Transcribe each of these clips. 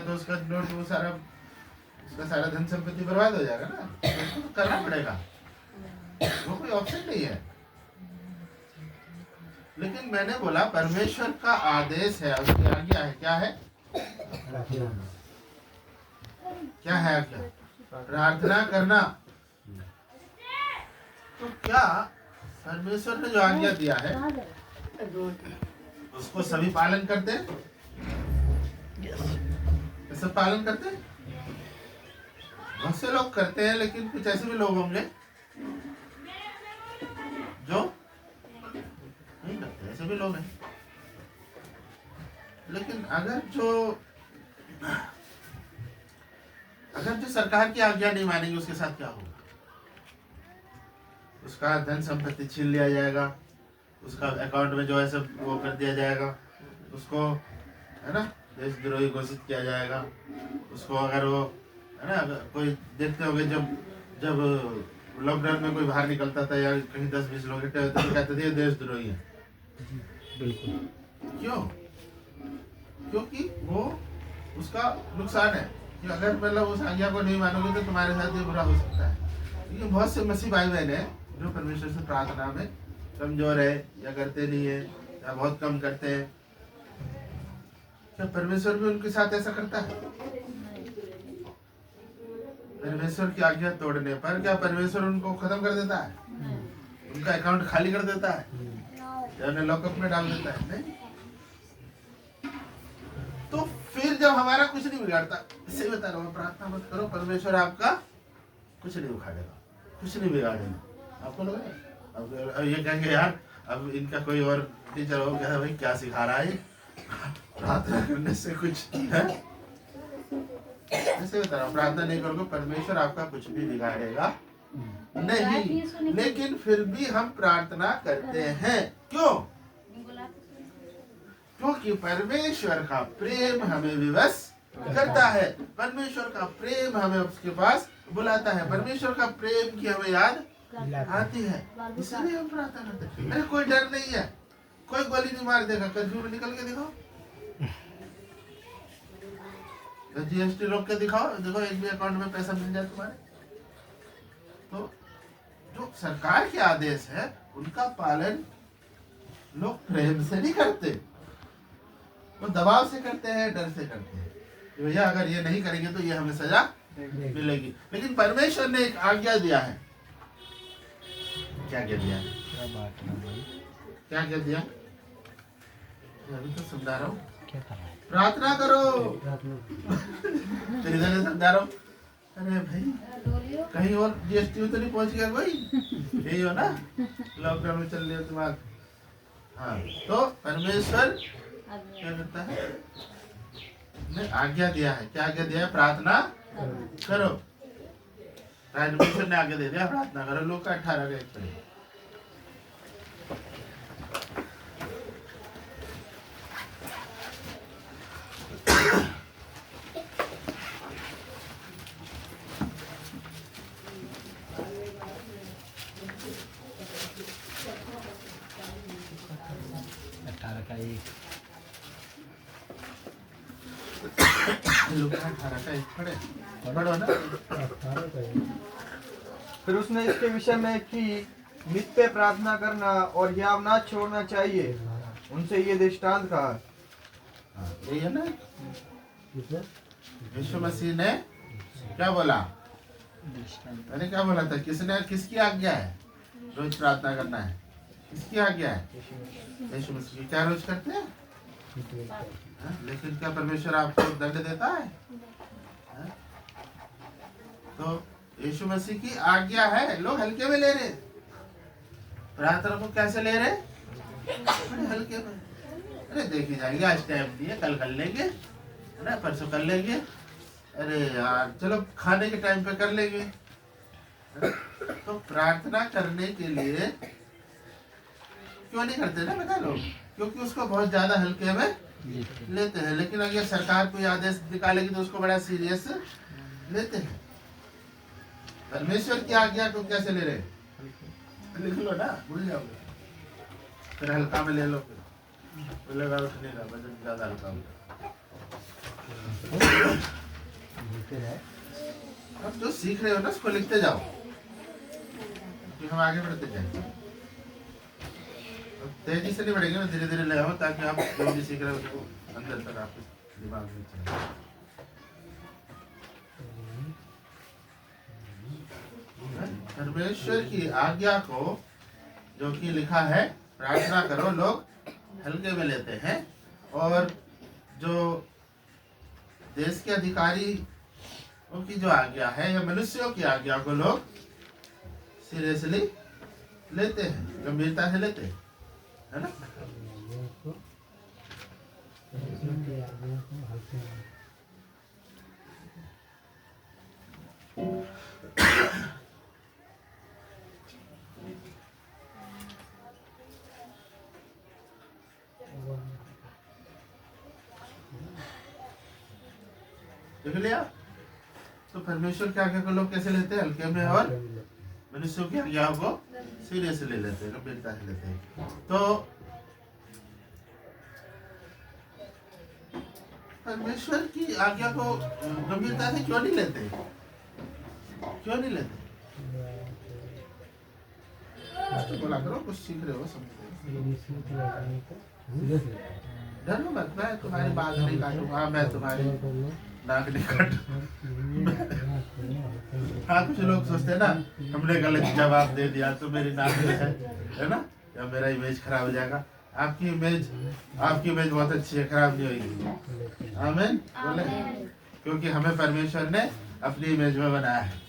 तो उसका नोट वो सारा उसका सारा धन संपत्ति बर्बाद हो जाएगा ना, उसको तो करना पड़ेगा, वो कोई ऑप्शन नहीं है। लेकिन मैंने बोला परमेश्वर का आदेश है, उसकी आज्ञा है, क्या है, क्या है आज्ञा, प्रार्थना करना। तो क्या परमेश्वर ने जो आज्ञा दिया है उसको सभी पालन करते हैं? सब पालन करते हैं? बहुत से लोग करते हैं, लेकिन कुछ ऐसे भी लोग होंगे जो नहीं करते, ऐसे भी लोग हैं। लेकिन अगर जो सरकार की आज्ञा नहीं मानेंगे उसके साथ क्या होगा? उसका धन संपत्ति छीन लिया जाएगा, उसका अकाउंट में जो है सब वो कर दिया जाएगा, उसको है ना देशद्रोही घोषित किया जाएगा। उसको अगर वो है ना, अगर कोई देखते होंगे जब लॉकडाउन में कोई बाहर निकलता था या कहीं 10-20 लोग इकट्ठे होते तो कहते थे देशद्रोही है। बिल्कुल। क्यों? क्योंकि वो उसका नुकसान है कि अगर मतलब उस आज्ञा को नहीं मानोगे तो तुम्हारे साथ ये बुरा हो सकता है। क्योंकि बहुत से मसीह भाई बहन है जो परमेश्वर से प्रार्थना में कमजोर है या करते नहीं है या बहुत कम करते हैं। क्या परमेश्वर भी उनके साथ ऐसा करता है? परमेश्वर की आज्ञा तोड़ने पर क्या परमेश्वर उनको खत्म कर देता है? उनका अकाउंट खाली कर देता है या उन्हें लॉकअप में डाल देता है? नहीं। तो फिर जब हमारा कुछ नहीं बिगाड़ता, इससे बता रहा हूँ प्रार्थना मत करो, परमेश्वर आपका कुछ नहीं उखाड़ेगा, कुछ नहीं बिगाड़ेगा। आपको लगा अब ये कहेंगे यार अब इनका कोई और टीचर हो क्या भाई क्या सिखा रहा है प्रार्थना करने से कुछ है? ऐसे बता रहा हूँ प्रार्थना नहीं करोगे परमेश्वर आपका कुछ भी बिगाड़ेगा नहीं। लेकिन फिर भी हम प्रार्थना करते हैं। क्यों? क्योंकि परमेश्वर का प्रेम हमें विवश करता है, परमेश्वर का प्रेम हमें उसके पास बुलाता है, परमेश्वर का प्रेम की हमें याद आती है, इसलिए हम प्रार्थना करते हैं। अरे कोई डर नहीं है, कोई गोली नहीं मार देगा, कर्फ्यू में निकल के दिखाओ, जीएसटी रोक के दिखाओ, देखो एक भी अकाउंट में पैसा मिल जाए तुम्हारे। तो जो सरकार के आदेश है उनका पालन लोग प्रेम से नहीं करते, वो दबाव से करते हैं, डर से करते हैं कि भैया अगर ये नहीं करेंगे तो ये हमें सजा मिलेगी। लेकिन परमेश्वर ने एक आज्ञा दिया है। क्या आज्ञा दिया? क्या आज्ञा दिया? अभी तो समझा रहा हूँ, प्रार्थना करो। तेरी तरह समझा रहा हूँ। अरे भाई कहीं और जीएसटी में तो नहीं पहुंच गया कोई? यही हो ना, लॉकडाउन में चल रही हो दिमाग। हाँ, तो परमेश्वर क्या करता है? ने आज्ञा दिया है। क्या आज्ञा दिया है? प्रार्थना करो। परमेश्वर ने आज्ञा दे दिया प्रार्थना करो। लोग का 18 का 1 पढ़े। फिर उसने इसके विषय में कि नित्य प्रार्थना करना और याव ना छोड़ना चाहिए, उनसे ये दृष्टांत कहा। यही है ना, यीशु मसीह ने क्या बोला? मैंने क्या बोला था? किसने, किसकी आज्ञा है रोज प्रार्थना करना है? किसकी आज्ञा है? यीशु मसीह। क्या रोज करते हैं? लेकिन क्या परमेश्वर आपको दंड देता है? तो यीशु मसीह की आज्ञा है, लोग हल्के में ले रहे। प्रार्थना को कैसे ले रहे? बड़े हल्के में। अरे देखी जाएगी, आज टाइम नहीं है, कल कर लेंगे, है ना, परसों कर लेंगे। अरे यार चलो खाने के टाइम पे कर लेंगे। तो प्रार्थना करने के लिए क्यों नहीं करते ना बता लोग? क्योंकि उसको बहुत ज्यादा हल्के में लेते हैं। लेकिन अगर सरकार कोई आदेश निकालेगी तो उसको बड़ा सीरियस लेते हैं। परमेश्वर की आज्ञा को कैसे ले रहे? लिख लो ना, भूल जाओगे, फिर हल्का में ले लो, फिर बोलेगा उठ नहीं रहा, वजन ज्यादा हल्का हो गया। अब जो सीख रहे हो ना उसको लिखते जाओ, कि हम आगे बढ़ते जाएंगे। तेजी से नहीं बढ़ेंगे ना, धीरे धीरे ले आओ, ताकि आप जो भी सीख रहे हो उसको अंदर तक आपके दिमाग में चले। परमेश्वर की आज्ञा को जो कि लिखा है प्रार्थना करो, लोग हल्के में लेते हैं, और जो देश के अधिकारी उनकी जो आज्ञा है या मनुष्यों की आज्ञा को लोग सीरियसली लेते हैं, गंभीरता से लेते हैं, है ना। देख लिया, तो परमेश्वर की आज्ञा को लोग कैसे लेते हैं, हल्के में, और मनुष्यों की आज्ञा को सीरियसली ले लेते हैं, गंभीरता से लेते हैं। तो परमेश्वर की आज्ञा को गंभीरता से क्यों नहीं लेते, क्यों नहीं लेते? कुछ तो बोला करो, कुछ सीख रहे हो, समझ रहे हो। डरो मत, मैं तुम्हारी बात नहीं काटूंगा, मैं तुम्हारी नाक नहीं काटूंगा। हाँ, कुछ लोग सोचते हैं ना, हमने गलत जवाब दे दिया तो मेरी नाक है ना, या मेरा इमेज खराब हो जाएगा। आपकी इमेज बहुत अच्छी है, खराब नहीं होगी। आमीन बोले, क्योंकि हमें परमेश्वर ने अपनी इमेज में बनाया है।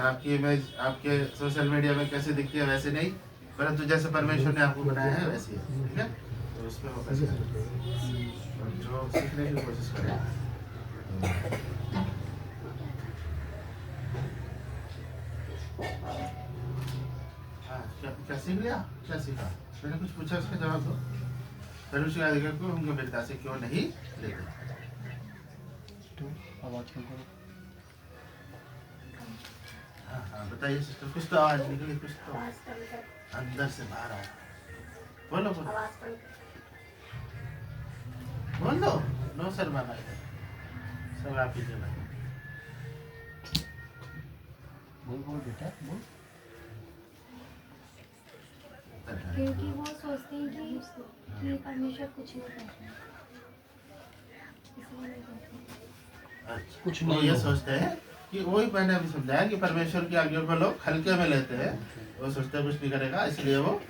आपकी इमेज आपके सोशल मीडिया में कैसे दिखती है वैसे नहीं, परंतु जैसे परमेश्वर ने आपको बनाया है वैसे ही, ठीक है। तो उस पर फोकस करें, जो सीखने की कोशिश करें। हाँ, क्या सीख लिया, क्या सीखा? मैंने कुछ पूछा, उसका जवाब दो। परमेश्वर की आज्ञा को हम गंभीरता से क्यों नहीं लेते? हाँ, बताइए सिस्टर, कुछ तो आवाज निकली, कुछ तो अंदर से बाहर आया। बोलो बोलो बोलो, नो शर्माना, सब आप ही चला। बोल बेटा बोल। क्योंकि वो सोचते हैं कि परमेश्वर कुछ नहीं करता, इसलिए नहीं करते। अच्छा, कुछ नहीं, ये सोचते हैं कि वही मैंने अभी समझाया कि परमेश्वर की आज्ञा को लोग हल्के में लेते हैं, वो सोचते हैं कुछ नहीं करेगा, इसलिए वो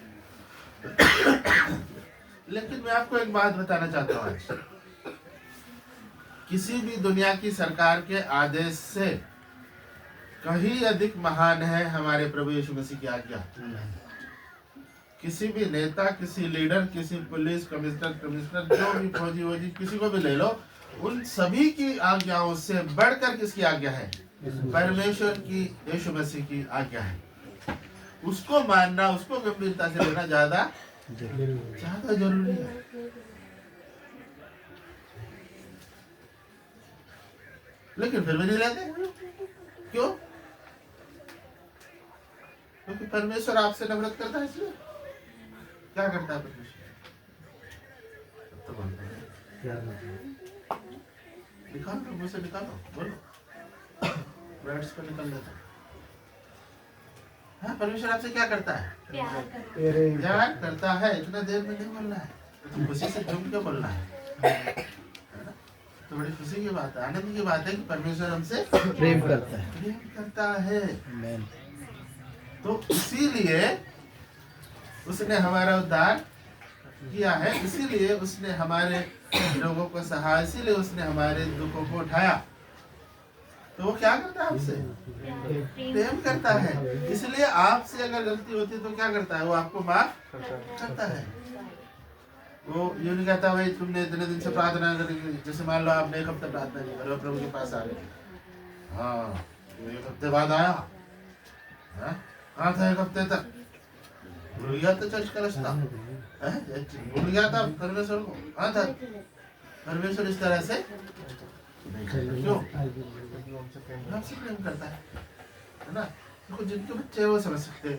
लेकिन मैं आपको एक बात बताना चाहता हूँ आज, किसी भी दुनिया की सरकार के आदेश से कहीं अधिक महान है हमारे प्रभु यीशु मसीह की आज्ञा। किसी भी नेता, किसी लीडर, किसी पुलिस कमिश्नर, जो भी फौजी किसी को भी ले लो, उन सभी की आज्ञाओं से बढ़कर किसकी आज्ञा है? परमेश्वर की, यीशु मसीह की आज्ञा है। उसको मानना, उसको गंभीरता से लेना ज्यादा जरूरी है। लेकिन फिर भी नहीं लेते, क्यों? क्योंकि परमेश्वर आपसे नफरत करता है, इसलिए। क्या करता है परमेश्वर? तो बोलते हैं, निकालो, मुझसे निकालो, बोलो, ब्रेड्स को निकल लेता। हाँ, परमेश्वर आपसे क्या करता है? प्यार करता है। इतना देर में नहीं बोलना है, खुशी से झूम के बोलना है ना? तो बड़ी खुशी की बात है, आनंद की बात है कि परमेश्वर हमसे प्रेम करता है। तो इसीलिए उसने हमारा उद्धार किया है, इसीलिए उसने हमारे लोगों को सहा, इसीलिए उसने हमारे दुखों को उठाया। तो वो क्या करता है? आपसे प्रेम करता है। इसलिए आपसे अगर गलती होती है तो क्या करता है? वो आपको माफ करता है। वो यूँ नहीं कहता भाई तुमने इतने दिन से प्रार्थना करी, जैसे मान लो आपने एक हफ्ते प्रार्थना की, और प्रभु के पास आ गए, हाँ एक हफ्ते बाद आया, कहाँ था एक हफ्ते तक? भूल गया था चर्च का रास्ता, भूल गया था परमेश्वर को, कहाँ था? परमेश्वर इस तरह से क्यों? हमसे प्रेम करता है ना? देखो जिनके बच्चे वो समझ सकते हैं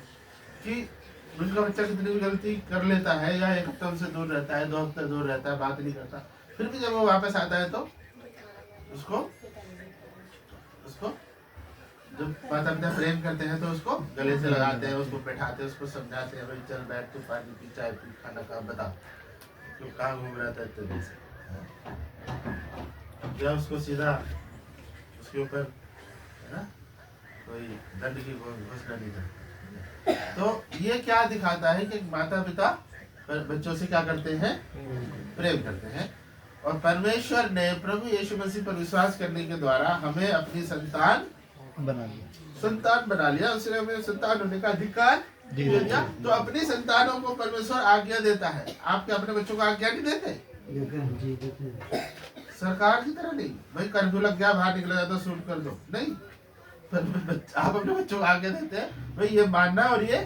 कि उनका बच्चा कितनी भी गलती कर लेता है, या एक हफ्ता उनसे दूर रहता है, 2 हफ्ते दूर रहता है, बात नहीं करता, फिर भी जब वो वापस आता है तो उसको जब माता पिता प्रेम करते हैं तो उसको गले से लगाते हैं, उसको बैठाते हैं, उसको समझाते हैं, भाई चल बैठ, तू पानी पी, चाय पी, खाना खा, बता तू कहाँ घूम रहा था इतने दिन से। या उसको सीधा उसके ऊपर है ना कोई दंड की घोषणा नहीं करते। तो ये क्या दिखाता है कि माता पिता बच्चों से क्या करते हैं, प्रेम करते हैं। और परमेश्वर ने प्रभु यीशु मसीह पर विश्वास करने के द्वारा हमें अपनी संतान बना लिया। उसने हमें संतान होने का अधिकार दे दिया। तो अपनी संतानों को परमेश्वर आज्ञा देता है। आपके अपने बच्चों को आज्ञा नहीं देते? सरकार की तरह नहीं, भाई कर्फ्यू लग गया, बाहर निकलेगा तो शूट कर दो, नहीं। आप अपने बच्चों को आज्ञा देते हैं, भाई ये मानना और ये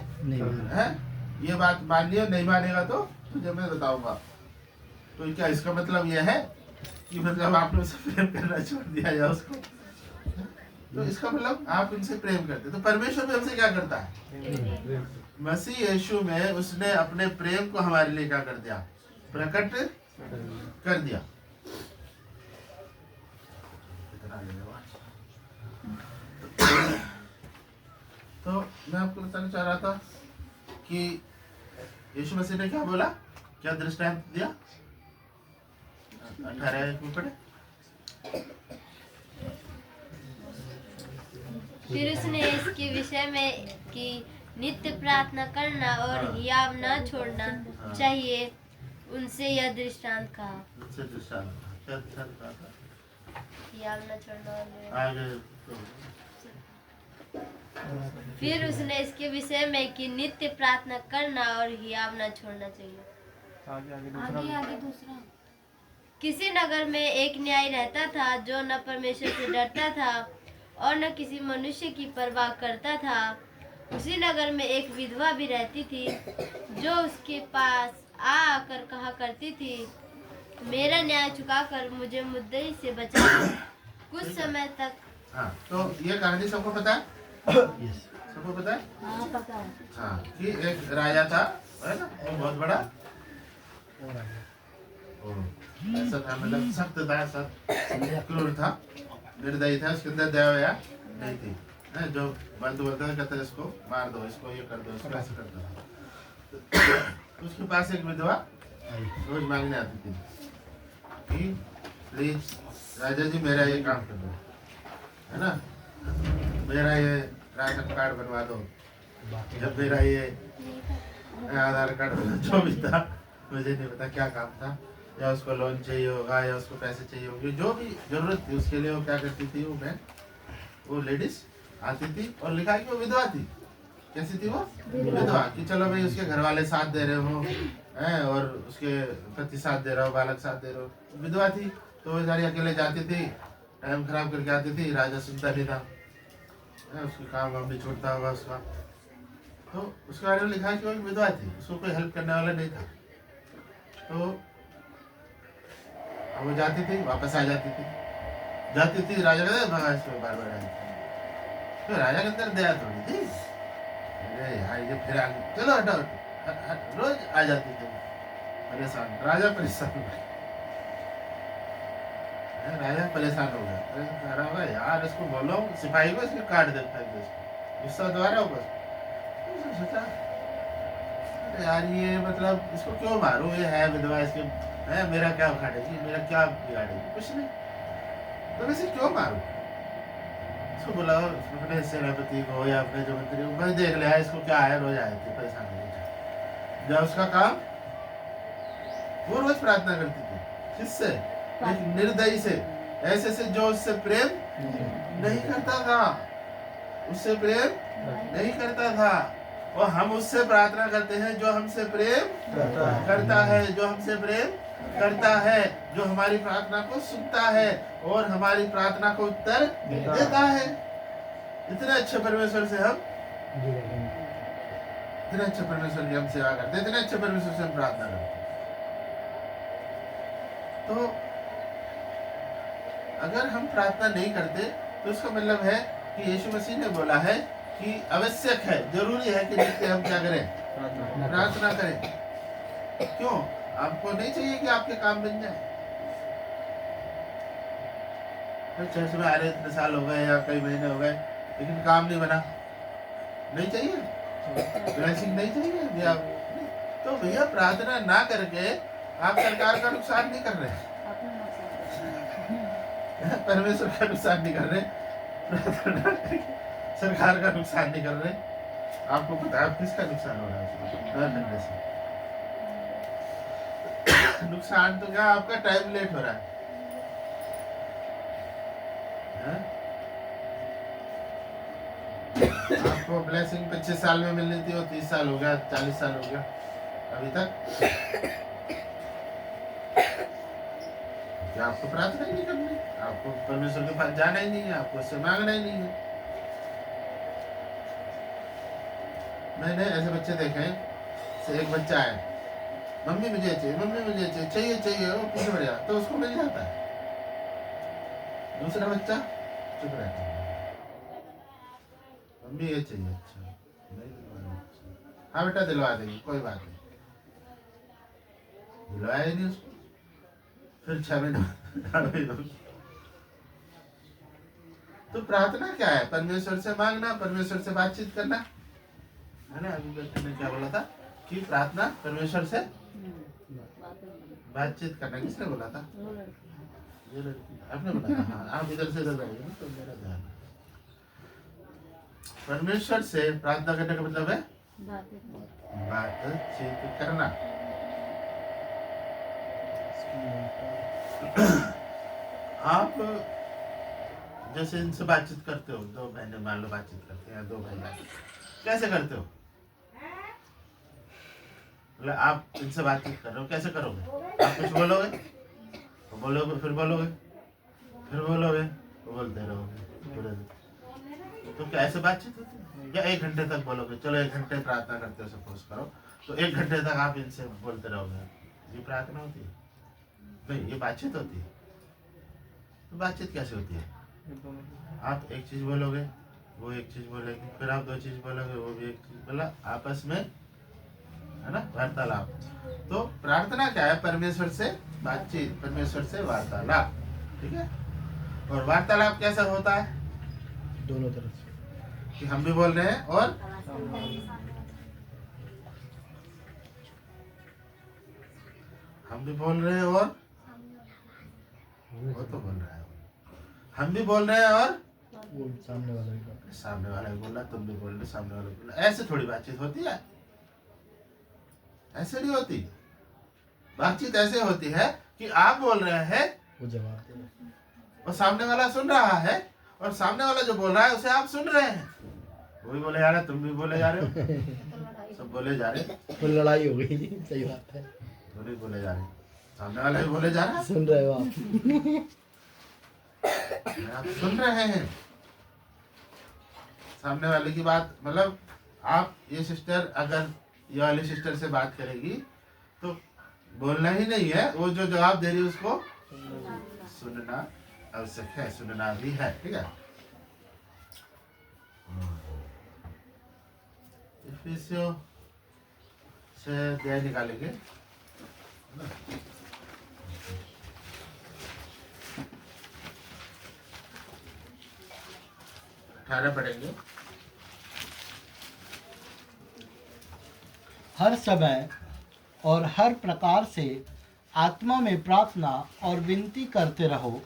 है, ये बात माननी और नहीं मानेगा तो तुझे मैं बताऊंगा। तो क्या इसका मतलब यह है कि मतलब आपने उसे प्रेम करना छोड़ दिया या उसको? तो इसका मतलब आप इनसे प्रेम करते। तो परमेश्वर भी हमसे क्या करता है? मसीह यीशु में उसने अपने प्रेम को हमारे लिए क्या कर दिया, प्रकट कर दिया। तो मैं आपको बताना चाह रहा था कि यीशु मसीह ने क्या बोला, क्या दृष्टांत दिया? 18 में पढ़े। फिर उसने इसके विषय में कि नित्य प्रार्थना करना और हियाव न छोड़ना चाहिए, उनसे यह दृष्टांत कहा। हियाव न छोड़ना और फिर उसने इसके विषय में कि नित्य प्रार्थना करना और हियाव न छोड़ना चाहिए। आगे दूसरा। किसी नगर में एक न्यायी रहता था जो न परमेश्वर से डरता था और न किसी मनुष्य की परवाह करता था। उसी नगर में एक विधवा भी रहती थी जो उसके पास आकर कहा करती थी, मेरा न्याय चुकाकर मुझे मुद्दई से बचा। कुछ समय तक। हाँ, तो ये कहानी सबको पता है? सबको पता है? हाँ पता है। हाँ, कि एक राजा था, है ना, बहुत बड़ा, ऐसा था, मतलब सख्त था, सख्त क्रूर था, निर्दयी था, उसके अंदर दया वया नहीं थी। जो बंद बोलता था, कहता इसको मार दो, इसको ये कर दो, इसको ऐसा करता था। उसके पास एक विधवा रोज मांगने आती थी कि प्लीज राजा जी मेरा ये काम कर दो, है ना, मेरा ये राशन कार्ड बनवा दो, जब मेरा ये आधार कार्ड जो भी था, मुझे नहीं पता क्या काम था, या उसको लोन चाहिए होगा या उसको पैसे चाहिए होंगे, जो भी जरूरत थी उसके लिए वो क्या करती थी, वो लेडीज आती थी। और लिखा कि वो विधवा थी। कैसी थी वो? विधवा। कि चलो भाई उसके घर वाले साथ दे रहे हो हैं और उसके पति साथ दे रहा हो, बालक साथ दे रहे हो, विधवा थी तो वो सारी अकेले जाती थी, टाइम खराब करके आती थी, राजा सुनता नहीं था, उसके काम वाम भी छूटता होगा उसका। तो उसके बारे में लिखा कि वो एक विधवा थी, उसको कोई हेल्प करने वाला नहीं था। तो वो जाती थी, वापस आ जाती थी, राजा कहते भगा इसको बार बार आई। तो राजा के अंदर दया थोड़ी थी, अरे यार ये फिर आ गई, चलो हटाओ, रोज आ जाती थी परेशान। राजा परेशान हो गया, कह रहा होगा यार इसको बोलो सिपाही को इसके काट देता है, गुस्सा दोबारा होगा। सोचा अरे यार ये मतलब इसको क्यों मारूं, ये है विधवा, इसके है मेरा क्या उखाड़ेगी, मेरा क्या बिगाड़ेगी, कुछ नहीं, तो इसे क्यों मारूं। इसको बुलाओ अपने सेनापति को या अपने जो मंत्री को, भाई देख ले इसको क्या है, रोज आए थे परेशान हो जब उसका काम, वो रोज प्रार्थना करती थी, किससे? एक निर्दयी से, ऐसे से जो उससे प्रेम नहीं करता था, उससे प्रेम नहीं करता था। और हम उससे प्रार्थना करते हैं जो हमसे प्रेम करता है, जो हमसे प्रेम करता है, जो हमारी प्रार्थना को सुनता है और हमारी प्रार्थना को उत्तर देता है। इतने अच्छे परमेश्वर से हम, इतने अच्छे परमेश्वर की हम सेवा करते, इतने अच्छे परमेश्वर से हम प्रार्थना करते। तो अगर हम प्रार्थना नहीं करते तो उसका मतलब है कि यीशु मसीह ने बोला है कि आवश्यक है, जरूरी है कि नित्य हम क्या करें, प्रार्थना करें। क्यों? आपको नहीं चाहिए कि आपके काम बन जाए? चर्च में आ रहे इतने साल हो गए या कई महीने हो गए, लेकिन काम नहीं बना, नहीं चाहिए, ब्लेसिंग नहीं चाहिए भैया। तो भैया प्रार्थना ना करके आप सरकार का नुकसान नहीं कर रहे, परमेश्वर का नुकसान नहीं कर रहे, प्रार्थना करके सरकार का नुकसान नहीं कर रहे। आपको पता है किसका नुकसान हो रहा है उसमें? ना करने से नुकसान तो क्या, आपका टाइम लेट हो रहा है, हैं? आपको ब्लेसिंग 25 साल में मिलनी थी, वो 30 साल हो गया, 40 साल हो गया अभी तक। क्या आपको प्रार्थना ही नहीं करनी, आपको परमेश्वर के पास जाना ही नहीं है, आपको उससे मांगना ही नहीं है। मैंने ऐसे बच्चे देखे हैं, से एक बच्चा है, मम्मी मुझे चाहिए, मम्मी मुझे चाहिए, चाहिए चाहिए, वो पीछे बढ़ जाता तो उसको मिल जाता है। दूसरा बच्चा चुप रहता है, मम्मी ये चाहिए, अच्छा नहीं दिलवाना, अच्छा हाँ बेटा दिलवा देंगे, कोई बात नहीं, दिलवाया ही नहीं उसको। फिर 6 महीने तो प्रार्थना क्या है? परमेश्वर से मांगना, परमेश्वर से बातचीत करना, है ना? अभी बच्चे ने क्या बोला था कि प्रार्थना परमेश्वर से बातचीत करना, किसने बोला था? ये लड़की आपने बोला था। हाँ, आप इधर से इधर जाइए ना तो मेरा ध्यान। परमेश्वर से प्रार्थना करने का मतलब है बातचीत करना। आप जैसे इनसे बातचीत करते हो, 2 बहनें मान लो बातचीत करते हैं, 2 भाई कैसे करते हो? मतलब आप इनसे बातचीत कर रहे हो, कैसे करोगे? आप कुछ बोलोगे तो बोलोगे, फिर बोलोगे, फिर बोलोगे तो बोलते रहोगे पूरे दिन। तो क्या ऐसे बातचीत होती है? या 1 घंटे तक बोलोगे? चलो 1 घंटे प्रार्थना करते हो सपोज करो, तो 1 घंटे तक आप इनसे बोलते रहोगे, ये प्रार्थना होती है? नहीं, ये बातचीत होती है। तो बातचीत कैसे होती है? आप एक चीज बोलोगे, वो एक चीज बोलेगी, फिर आप 2 चीज बोलोगे, वो भी एक चीज बोला, आपस में, है ना, वार्तालाप। तो प्रार्थना क्या है? परमेश्वर से बातचीत, परमेश्वर से वार्तालाप, ठीक है? और वार्तालाप कैसा होता है? दोनों तरफ से, कि हम भी बोल रहे हैं और हम भी बोल रहे हैं और वो तो बोल रहा है, हम भी बोल रहे हैं और वो सामने वाला भी बात। सामने वाला भी बोल रहा, तुम भी बोल रहे, सामने वाला बोल रहा। ऐसे थोड़ी बातचीत होती है, ऐसे नहीं होती। बातचीत ऐसे होती है कि आप बोल रहे हैं वो जवाब दे रहा है। और सामने वाला सुन रहा है, और सामने वाला जो बोल रहा है उसे आप सुन रहे हैं, वो भी बोले जा रहे, तुम भी बोले जा रहे हो, सब बोले जा रहे। तो लड़ाई हो गई, सही बात है, दोनों ही बोले जा रहे, सामने वाला भी बोले जा रहा है, सुन रहे हो आप। आप सुन रहे हैं सामने वाले की बात। मतलब आप, ये सिस्टर अगर ये वाली सिस्टर से बात करेगी तो बोलना ही नहीं है, वो जो जवाब दे रही है उसको सुनना आवश्यक है, सुनना भी है, ठीक है? इफिसियों से अध्याय निकालेंगे, 18 पढ़ेंगे। हर समय और हर प्रकार से आत्मा में प्रार्थना और विनती करते रहो,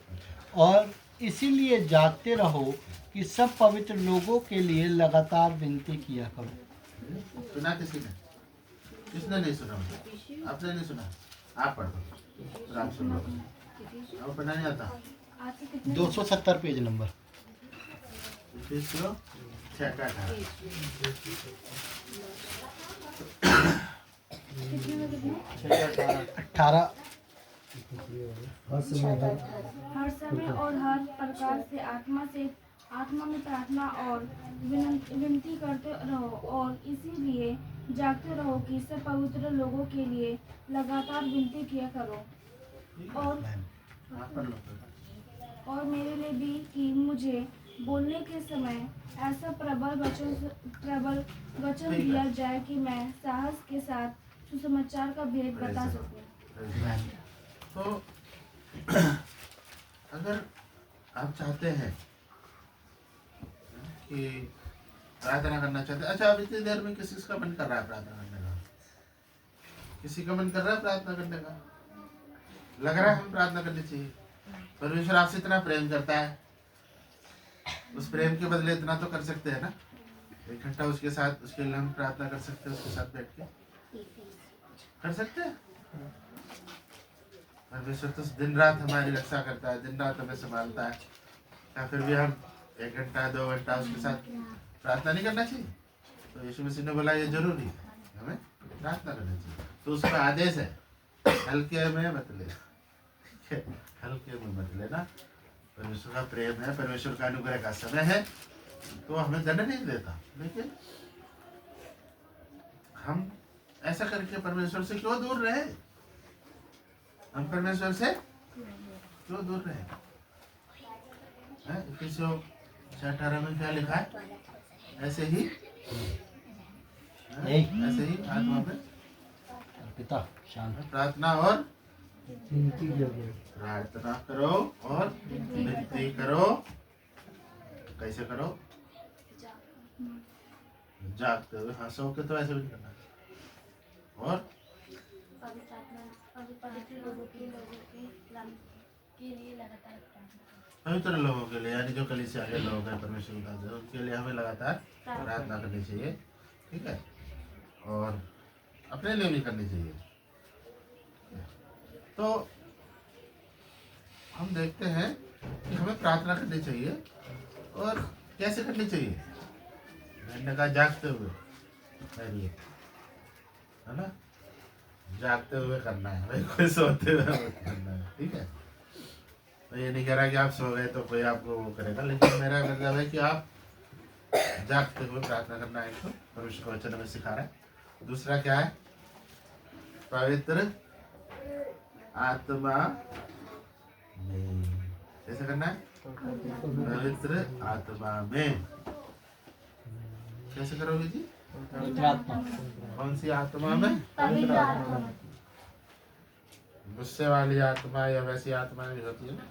और इसीलिए जागते रहो कि सब पवित्र लोगों के लिए लगातार विनती किया करो। सुना किसी ने? किसने नहीं सुना? आपने नहीं सुना? आप पढ़ दो, आप सुन लो। आपको पढ़ना नहीं आता? 270 पेज नंबर। इफिसियों 6:18। हर समय हर समय और हर प्रकार से आत्मा में प्रार्थना और विनती करते रहो, और इसीलिए जागते रहो कि सब पवित्र लोगों के लिए लगातार विनती किया करो। और आप पढ़ लो। और मेरे लिए भी कि मुझे बोलने के समय ऐसा प्रबल वचन दिया जाए कि मैं साहस के साथ सुसमाचार का भेद बता सकूं। तो अगर आप चाहते हैं कि प्रार्थना करना चाहते हैं, अच्छा अब इतनी देर में किसी का मन कर रहा है प्रार्थना करने का? किसी का मन कर रहा है प्रार्थना करने का? लग रहा है हमें प्रार्थना करनी चाहिए। परमेश्वर आपसे इतना प्रेम करता है, उस प्रेम के बदले इतना तो कर सकते हैं ना, एक घंटा उसके साथ, उसके लिए हम प्रार्थना कर सकते हैं, उसके साथ बैठ के कर सकते हैं। परमेश्वर तो दिन रात हमारी रक्षा करता है, दिन रात हमें संभालता है, या फिर भी हम 1 घंटा 2 घंटा उसके साथ प्रार्थना नहीं करना चाहिए? तो यीशु मसीह ने बोला ये जरूरी है, हमें प्रार्थना करनी चाहिए। तो उसमें आदेश है हल्के में मत ले, हल्के में मत लेना। परमेश्वर का प्रेम है, परमेश्वर का अनुग्रह का समय है, तो हमें दंड नहीं देता। लेकिन हम ऐसा करके परमेश्वर से क्यों दूर रहे? हम परमेश्वर से क्यों दूर रहे? 18 में क्या लिखा है? ऐसे ही ऐसे ही आत्मा में पिता शांत प्रार्थना और प्रार्थना करो और विनती करो। कैसे करो? जागते हुए। हाँ, सो के तो ऐसे भी नहीं करना। और पवित्र लोगों के लिए, यानी जो कलीसिया के लोग हैं, परमेश्वर का जो, उनके लिए हमें लगातार प्रार्थना करनी चाहिए, ठीक है, और अपने लिए भी करनी चाहिए। तो हम देखते हैं कि हमें प्रार्थना करनी चाहिए, और कैसे करनी चाहिए? मैंने कहा जागते हुए, है ना, जागते हुए करना है भाई, कोई सोते हुए मत करना है, ठीक है। तो ये नहीं कह रहा कि आप सो गए तो कोई आपको वो करेगा, लेकिन मेरा मतलब है कि आप जागते हुए प्रार्थना करना है, तो परमेश्वर का वचन हमें सिखा रहा है। दूसरा क्या है? पवित्र आत्मा में। कैसे करना है? पवित्र आत्मा में। कैसे करोगे जी? पवित्र आत्मा। कौन सी आत्मा में? गुस्से वाली आत्मा या वैसी आत्मा भी होती है ना।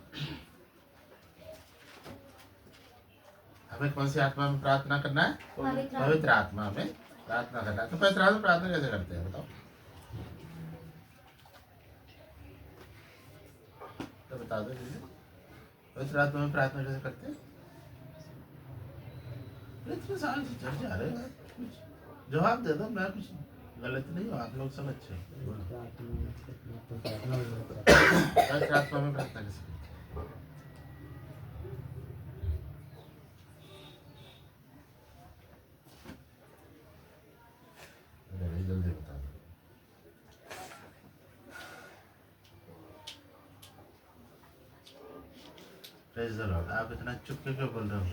हमें कौन सी आत्मा में प्रार्थना करना है? पवित्र आत्मा में प्रार्थना करना है। तो पवित्र आत्मा में प्रार्थना कैसे करते हैं बताओ? तो बता दो मुझे, पवित्र आत्मा में प्रार्थना कैसे करते हैं? इतने साल से चढ़ जा रहे हैं, कुछ जवाब दे दो। मैं कुछ गलत नहीं हूँ, आप लोग सब अच्छे हैं। पवित्र आत्मा में प्रार्थना कैसे करते हैं? जल्दी बता दो। Praise the Lord. आप इतना चुप क्यों बोल रहे हो?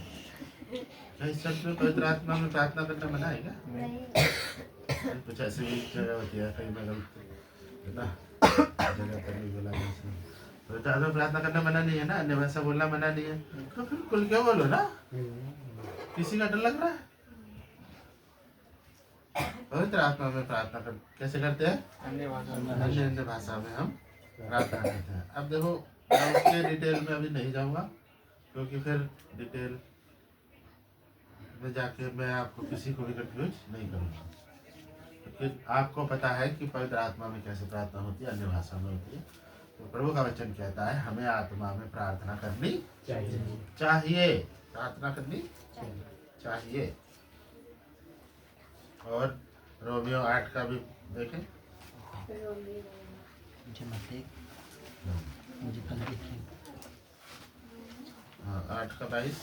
क्या इस सच में पवित्र आत्मा में प्रार्थना करना मना है क्या? कुछ ऐसी भी जगह होती है, कहीं मैं गलत है ना, जगह पर भी बोला जैसे पवित्र आत्मा में प्रार्थना करना मना नहीं है ना, अन्य भाषा बोलना मना नहीं है, तो फिर खुल के बोलो ना। किसी का डर लग रहा है? पवित्र आत्मा में प्रार्थना कर कैसे करते हैं? अन्य भाषा में हम प्रार्थना करते हैं। अब देखो, मैं उसके डिटेल में अभी नहीं जाऊंगा, क्योंकि फिर डिटेल में जाके मैं आपको किसी को भी कंफ्यूज नहीं करूंगा। क्योंकि आपको पता है कि पवित्र आत्मा में कैसे प्रार्थना होती है, अन्य भाषा में होती है। तो प्रभु का वचन कहता है हमें आत्मा में प्रार्थना करनी चाहिए। प्रार्थना करनी चाहिए। और रोमियो 8 का भी देखें। मुझे मत देख, मुझे कल देखिए। हाँ, 8 का 22।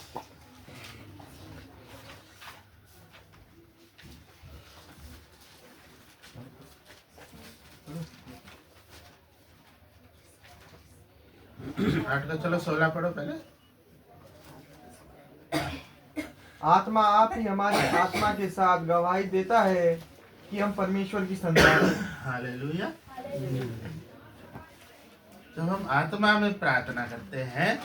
आठ का चलो 16 पढ़ो पहले। आत्मा आप ही हमारी आत्मा के साथ गवाही देता है कि हम परमेश्वर की संतान हैं। हालेलुया। जब हम आत्मा में प्रार्थना करते हैं,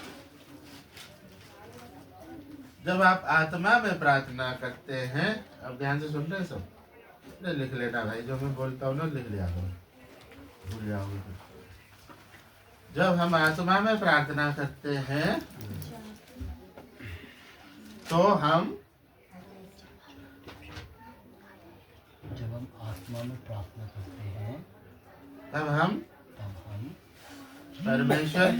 जब आप आत्मा में प्रार्थना करते हैं, अब ध्यान से सुन रहे हैं सब? नहीं लिख लेना भाई, जो मैं बोलता हूँ ना लिख लिया करो, भूल जाओगे। जब हम आत्मा में प्रार्थना करते हैं तो हम जब हम आत्मा में प्रार्थना करते हैं तब हम तब हम परमेश्वर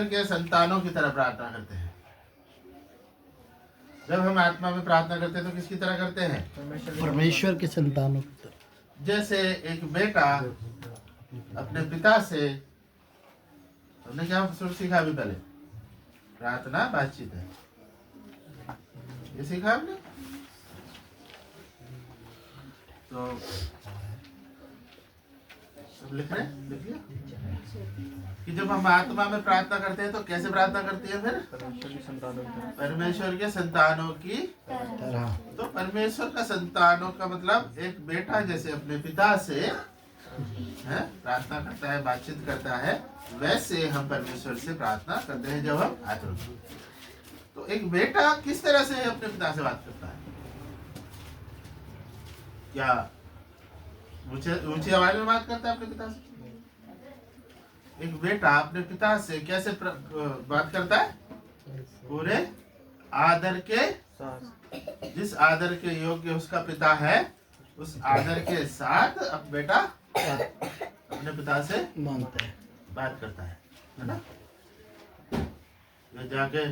के संतानों की तरह प्रार्थना करते हैं। जब हम आत्मा में प्रार्थना करते हैं तो किसकी तरह करते हैं? परमेश्वर के संतानों की तरह। जैसे एक बेटा अपने पिता से, हमने क्या सीखा अभी पहले? प्रार्थना बातचीत है, ये सीखा हमने। तो सब लिख लिया कि जब हम आत्मा में प्रार्थना करते हैं तो कैसे प्रार्थना करती है? फिर परमेश्वर के संतानों की तरह। तो परमेश्वर का संतानों का मतलब एक बेटा जैसे अपने पिता से है प्रार्थना करता है, बातचीत करता है, वैसे हम परमेश्वर से प्रार्थना करते हैं जब हम आत्मा में। तो एक बेटा किस तरह से अपने पिता से बात करता है? क्या ऊंची आवाज में बात करता है अपने पिता से? एक बेटा अपने पिता से कैसे बात करता है? पूरे आदर के, जिस आदर के योग्य उसका पिता है उस आदर के साथ अब बेटा अपने पिता से मानता है, बात करता है ना? ये जाके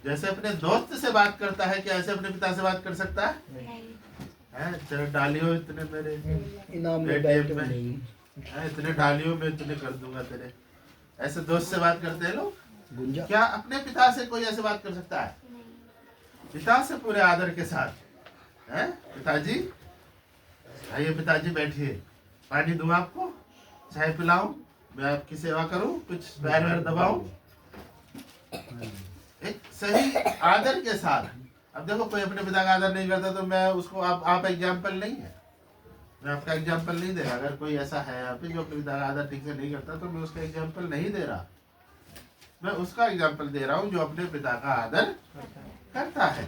जैसे अपने दोस्त से बात करता है, क्या ऐसे अपने पिता से बात कर सकता है? चलो डालियो इतने मेरे इनाम में बैठ बैठ नहीं। इतने डालियों में इतने कर दूंगा तेरे, ऐसे दोस्त से बात करते हैं लोग। गुंजा क्या अपने पिता से कोई ऐसे बात कर सकता है? पिता से पूरे आदर के साथ है, पिताजी आइए, पिताजी बैठिए, पानी दूं आपको, चाय पिलाऊं, मैं आपकी सेवा करूं, कुछ पैर वैर दबाऊं, एक सही आदर के साथ। अब देखो कोई अपने पिता का आदर नहीं करता तो मैं उसको, आप एग्जाम्पल नहीं है, मैं आपका एग्जाम्पल नहीं दे रहा। अगर कोई ऐसा है यहाँ पे जो अपने पिता का आदर ठीक से नहीं करता तो मैं उसका एग्जाम्पल नहीं दे रहा, मैं उसका एग्जाम्पल दे रहा हूँ जो अपने पिता का आदर करता है,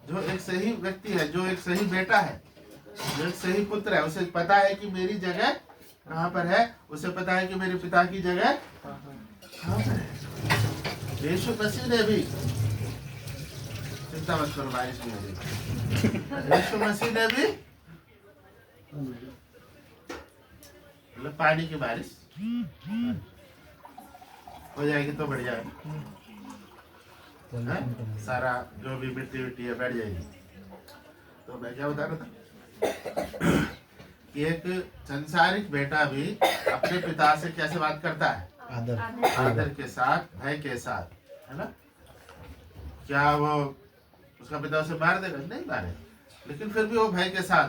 जो एक सही व्यक्ति है, जो एक सही बेटा है, जो एक सही पुत्र है। उसे पता है कि मेरी जगह कहाँ पर है, उसे पता है कि मेरे पिता की जगह कहाँ पर है। यीशु मसीह ने भी, चिंता मत करो बारिश में होगी, यीशु मसीह ने भी मतलब पानी की बारिश हो जाएगी तो बढ़ जाएगी, सारा जो भी मिट्टी विट्टी है बैठ जाएगी। तो मैं क्या बता रहा था कि एक संसारिक बेटा भी अपने पिता से कैसे बात करता है? आदर के साथ, भय के साथ, है ना? क्या वो उसका पिता उसे मार देगा? नहीं मारे, लेकिन फिर भी वो भय के साथ,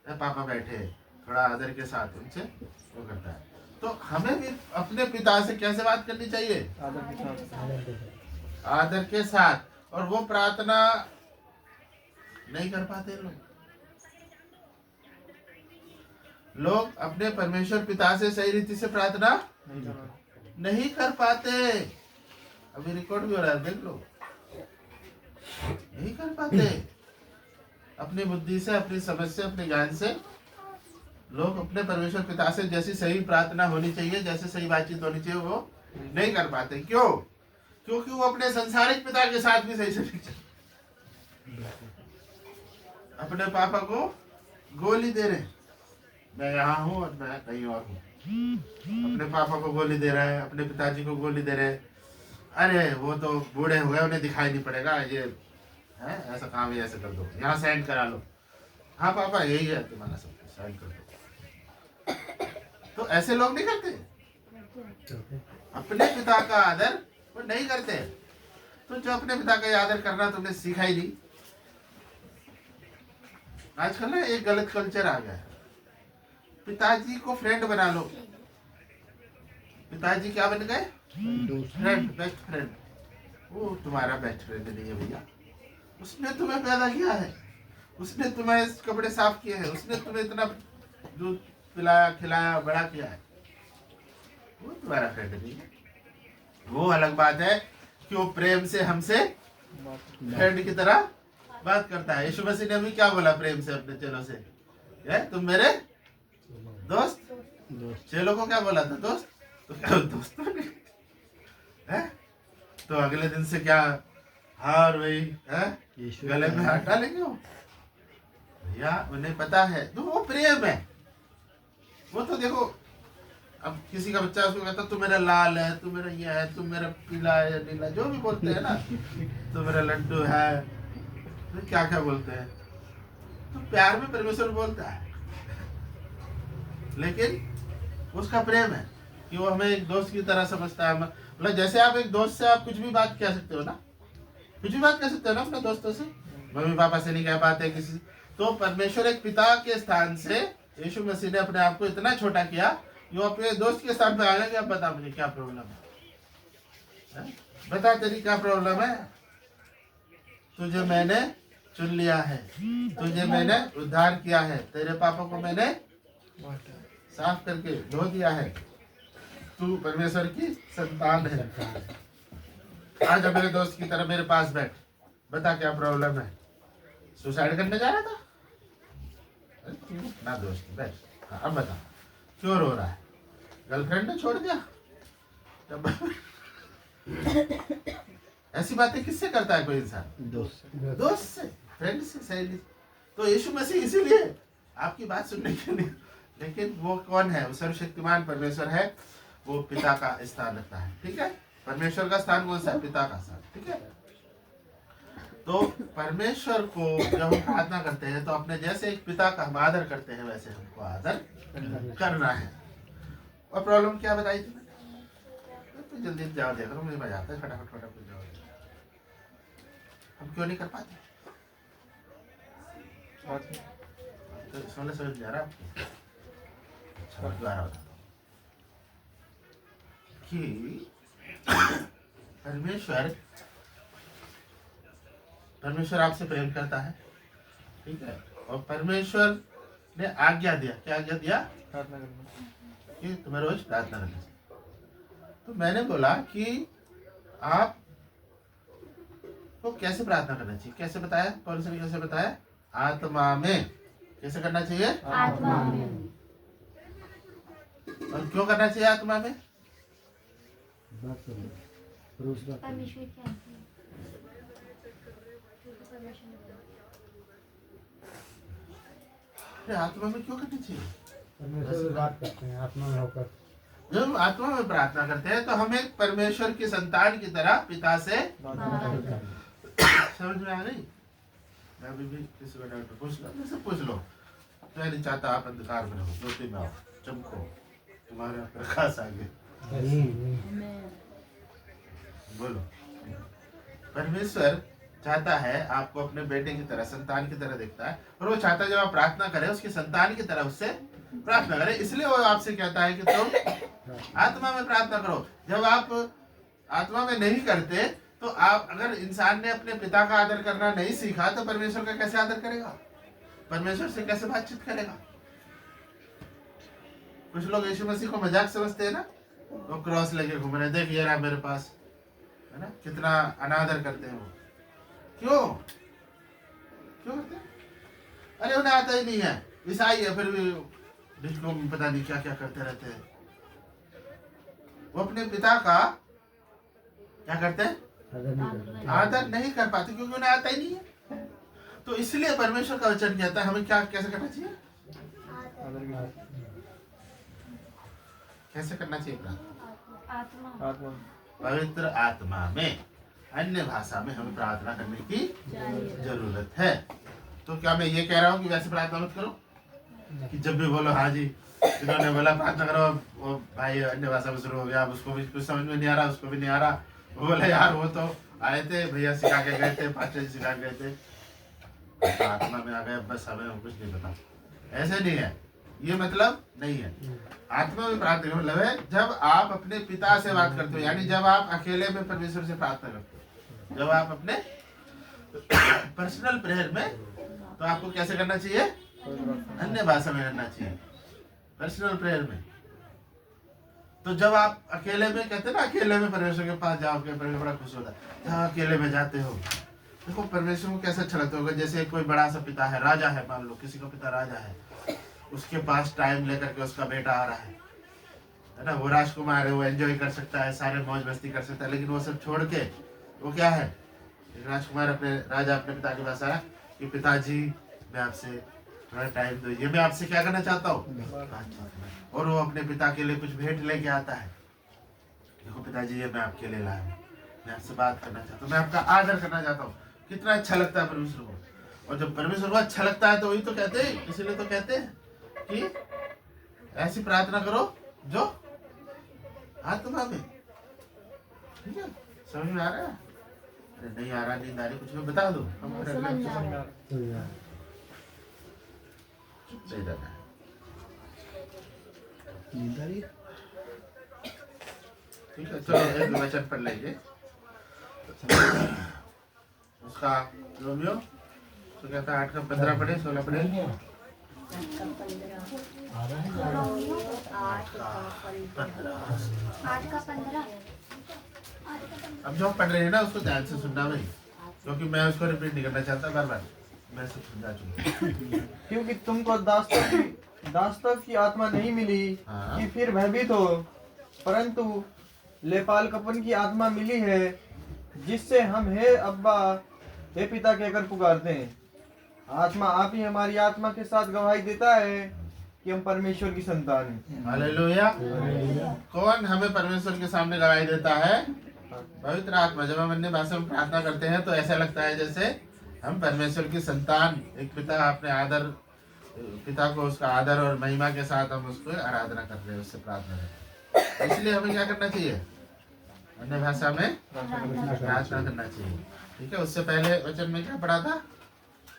पापा बैठे, थोड़ा आदर के साथ उनसे वो करता है। तो हमें भी अपने पिता से कैसे बात करनी चाहिए? आदर के साथ। और वो प्रार्थना नहीं कर पाते लोग अपने परमेश्वर पिता से सही रीति से प्रार्थना नहीं कर पाते। अभी रिकॉर्ड भी हो रहा है, देख लो, नहीं कर पाते। अपनी बुद्धि से, अपनी समझ से, अपने ज्ञान से लोग अपने परमेश्वर पिता से जैसी सही प्रार्थना होनी चाहिए, जैसे सही बातचीत होनी चाहिए, वो नहीं कर पाते। क्यों? क्योंकि वो अपने संसारिक पिता के साथ भी सही से नहीं चलते। अपने पापा को गोली दे रहे, मैं यहाँ हूँ और मैं कहीं और हूँ। अपने पापा को गोली दे रहा है, अपने पिताजी को गोली दे रहे, अरे वो तो बूढ़े हो गए, उन्हें दिखाई नहीं पड़ेगा, ये है ऐसा काम है, ऐसे कर दो, यहाँ साइन करा लो। हाँ पापा यही है तुम्हारा सब, साइन कर दो। तो ऐसे लोग नहीं करते, अपने पिता का आदर वो नहीं करते। तो जो अपने पिता का आदर करना तुमने सीखा ही नहीं। आजकल ना एक गलत कल्चर आ गया है, पिताजी को फ्रेंड बना लो। पिताजी क्या बन गए? Friend, best friend. वो तुम्हारा बेस्ट फ्रेंड नहीं है भैया, उसने तुम्हें पैदा किया है, उसने तुम्हें कपड़े साफ किए हैं, उसने तुम्हें इतना दूध पिलाया, खिलाया, बड़ा किया है, वो तुम्हारा फ्रेंड नहीं है। वो अलग बात है कि वो प्रेम से हमसे फ्रेंड की तरह बात करता है। यीशु मसीह ने अभी क्या बोला प्रेम से अपने चेलों से, तुम मेरे दोस्त। चेलों को क्या बोला था? दोस्त। तो क्या दोस्तों ने है? तो अगले दिन से क्या हार वही है, गले में हाथ डालेंगे वो भैया, उन्हें पता है तो वो प्रेम है। वो तो देखो, अब किसी का बच्चा उसको कहता तू मेरा लाल है, तू मेरा ये है, तू मेरा पीला है या नीला, जो भी बोलते हैं ना, तू मेरा लड्डू है, तो क्या क्या बोलते हैं, तो प्यार में परमेश्वर बोलता है। लेकिन उसका प्रेम है कि वो हमें एक दोस्त की तरह समझता है। मतलब जैसे आप एक दोस्त से आप कुछ भी बात कह सकते हो ना, कुछ भी बात कह सकते हो ना अपने दोस्तों से, मम्मी पापा से नहीं कह पाते किसी से, तो परमेश्वर एक पिता के स्थान से यीशु मसीह ने अपने आप को इतना छोटा किया कि वो अपने दोस्त के स्थान पे आ गया कि अब बता मुझे क्या प्रॉब्लम है? बता तेरी क्या प्रॉब्लम है? तुझे मैंने चुन लिया है, तुझे मैंने उद्धार किया है, तेरे पापों को मैंने साफ करके धो दिया है, तू परमेश्वर की संतान है। आज मेरे दोस्त की तरह मेरे पास बैठ, बता क्या प्रॉब्लम है? सुसाइड करने जा रहा था ना दोस्त, बैठ। हाँ, अब बता क्यों रो रहा है? गर्लफ्रेंड ने छोड़ दिया? ऐसी बातें किससे करता है कोई इंसान? दोस्त से, फ्रेंड से, सहेली। तो यीशु मसीह इसीलिए आपकी बात सुनने के लिए, लेकिन वो कौन है? वो सर्वशक्तिमान परमेश्वर है, वो पिता का स्थान रखता है। ठीक है, परमेश्वर का स्थान कौन सा है? पिता का स्थान। ठीक है, तो परमेश्वर को जब हम प्रार्थना करते हैं तो अपने जैसे एक पिता का हम आदर करते हैं वैसे हमको आदर करना है। और प्रॉब्लम क्या बताई थी मैंने? तो जल्दी जाओ, देख लो, मुझे मजा आता है, फटाफट जाओ। हम क्यों नहीं कर पाते? तो समझ जा रहा आपको? अच्छा, दोबारा बताता हूँ कि परमेश्वर आपसे प्रेम करता है। ठीक है, और परमेश्वर ने आज्ञा दिया, क्या आज्ञा दिया? प्रार्थना करना कि तुम्हें रोज प्रार्थना करना चाहिए। तो मैंने बोला कि आप को कैसे प्रार्थना करना चाहिए? कैसे बताया? कौन से कैसे बताया? आत्मा में। कैसे करना चाहिए? आत्मा में। और क्यों करना चाहिए आत्मा में? परमेश्वर की आज्ञा। आत्मा में क्यों करनी चाहिए? परमेश्वर से बात करते हैं आत्मा में होकर। जब आत्मा में प्रार्थना करते हैं तो हम एक परमेश्वर की संतान की तरह पिता से समझ में आ गई? मैं अभी भी किसी को डॉक्टर पूछ लो, मुझसे पूछ लो, मैं नहीं चाहता आप अंधकार में रहो, ज्योति में आओ, चमको, तुम्हारे प्रकाश आगे। बोलो। परमेश्वर चाहता है आपको अपने बेटे की तरह, संतान की तरह देखता है, और वो चाहता है जब आप प्रार्थना करें उसकी संतान की तरह उससे प्रार्थना करें। इसलिए वो आपसे कहता है कि तुम आत्मा में प्रार्थना करो। जब आप आत्मा में नहीं करते तो आप, अगर इंसान ने अपने पिता का आदर करना नहीं सीखा तो परमेश्वर का कैसे आदर करेगा? परमेश्वर से कैसे बातचीत करेगा? कुछ लोग यीशु मसीह को मजाक समझते हैं ना, वो क्रॉस लेके घूम रहे, देख ये रहा मेरे पास, है ना, कितना अनादर करते हैं वो। क्यों करते हैं? अरे उन्हें आता ही नहीं है, ईसाई है फिर भी डिस्को में पता नहीं क्या क्या करते रहते हैं। वो अपने पिता का क्या करते हैं? आदर नहीं कर पाते क्योंकि उन्हें आता ही नहीं है। तो इसलिए परमेश्वर का वचन कहता है हमें क्या कैसे करना चाहिए? कैसे करना चाहिए प्रार्थना? आत्मा। पवित्र आत्मा में, अन्य भाषा में हमें प्रार्थना करने की जरूरत है। तो क्या मैं ये कह रहा हूँ कि वैसे प्रार्थना मत करो कि जब भी बोलो हाँ जी, इन्होंने बोला प्रार्थना करो, वो भाई अन्य भाषा में शुरू हो गया, अब उसको भी कुछ समझ में नहीं आ रहा, उसको भी नहीं आ रहा। वो बोले यार वो तो आए थे भैया, सिखा के गए थे, पास्टर जी सिखा के गए थे, आत्मा में आ गए, बस हमें कुछ नहीं पता। ऐसे नहीं है, ये मतलब नहीं है। आत्मा में प्रार्थना का मतलब है जब आप अपने पिता से बात करते हो, यानी जब आप अकेले में परमेश्वर से प्रार्थना करते हो, जब आप अपने पर्सनल प्रेयर में, तो आपको कैसे करना चाहिए? अन्य भाषा में करना चाहिए पर्सनल प्रेयर में। तो जब आप अकेले में, कहते हैं ना अकेले में परमेश्वर के पास जाओ, परमेश्वर बड़ा खुश होता है। जब अकेले में जाते हो देखो परमेश्वर को कैसा अच्छा लगता होगा, जैसे कोई बड़ा सा पिता है, राजा है, मान लो किसी का पिता राजा है, उसके पास टाइम लेकर के उसका बेटा आ रहा है ना, वो राजकुमार है, वो एंजॉय कर सकता है, सारे मौज मस्ती कर सकता है, लेकिन वो सब छोड़ के वो क्या है, एक राजकुमार अपने राजा अपने पिता के पास आया कि पिताजी मैं आपसे थोड़ा टाइम दो, ये मैं आपसे क्या करना चाहता हूँ, और वो अपने पिता के लिए कुछ भेंट लेके आता है, देखो पिताजी ये मैं आपके लिए लाया हूँ, मैं आपसे बात करना चाहता हूँ, मैं आपका आदर करना चाहता हूँ। कितना अच्छा लगता है परमेश्वर को, और जब परमेश्वर को अच्छा लगता है तो वही तो कहते हैं, इसीलिए तो कहते हैं कि ऐसी प्रार्थना करो जो आत्मा में, ठीक है, समझ में आ रहा है? अरे नहीं आ रहा, नींद आ रही, कुछ भी बता दो, हम फिर अगले हफ्ते सही रहता है। ठीक है, चलो एक वचन पढ़ लीजिए उसका, रोमियो तो कहता है 8 का 15 पढ़े, 16 पढ़े। 8 का 15। अब जो हम पढ़ रहे हैं ना उसको ध्यान से सुनना भाई, क्योंकि मैं उसको रिपीट नहीं करना चाहता बार बार, मैं सब समझा चुका। क्योंकि तुमको दासत्व की आत्मा नहीं मिली हाँ। कि फिर भयभीत हो, परंतु लेपालकपन की आत्मा मिली है, जिससे हम हे अब्बा हे पिता कहकर पुकारते हैं। आत्मा आप ही हमारी आत्मा के साथ गवाही देता है कि हम परमेश्वर की संतान हैं। हालेलुया। कौन हमें परमेश्वर के सामने गवाही देता है? पवित्र आत्मा। जब हम अन्य भाषा में प्रार्थना करते हैं तो ऐसा लगता है जैसे हम परमेश्वर की संतान, एक पिता अपने आदर, पिता को उसका आदर और महिमा के साथ हम उसको आराधना कर रहे हैं, उससे प्रार्थना कर रहे हैं। इसलिए हमें क्या करना चाहिए? अन्य भाषा में प्रार्थना करना चाहिए। ठीक है। उससे पहले वचन में क्या पढ़ा था?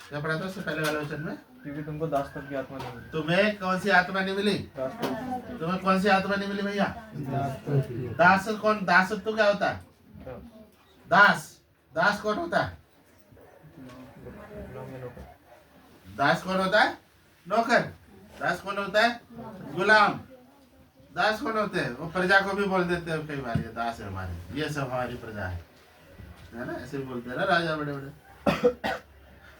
क्या पढ़ा था उससे पहले वाले वचन में? क्योंकि तुमको दासत्व की आत्मा नहीं मिली। तुम्हें कौन सी आत्मा नहीं मिली? तुम्हें कौन सी आत्मा नहीं मिली भैया? दास कौन? दासत्व क्या होता है? दास, दास कौन होता है? दास कौन होता है? नौकर। दास कौन होता है? गुलाम। दास कौन होते हैं? वो प्रजा को भी बोल देते हैं कई बार, ये दास है हमारे, ये सब हमारी प्रजा है ना, ऐसे भी बोलते हैं ना राजा बड़े बड़े।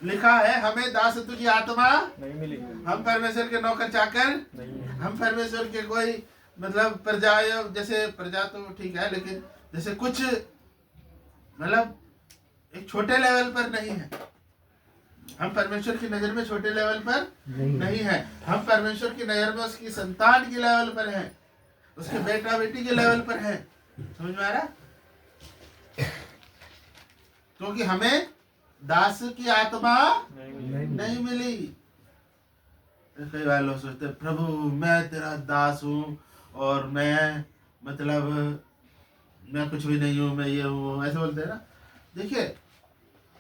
लिखा है हमें दासत्व की आत्मा नहीं मिली, हम परमेश्वर के नौकर चाकर नहीं है। हम परमेश्वर के कोई मतलब प्रजा, जैसे प्रजा तो ठीक है, लेकिन जैसे कुछ मतलब एक छोटे लेवल पर नहीं है। हम परमेश्वर की नजर में छोटे लेवल पर नहीं है। हम परमेश्वर की नजर में उसकी संतान की लेवल पर है, उसके बेटा बेटी के लेवल पर है। समझ में आ रहा? क्योंकि हमें दास की आत्मा नहीं मिली। कई बार लोग सोचते प्रभु मैं तेरा दास हूँ और मैं मतलब मैं कुछ भी नहीं हूँ, मैं ये हूँ, ऐसे बोलते हैं ना। देखिए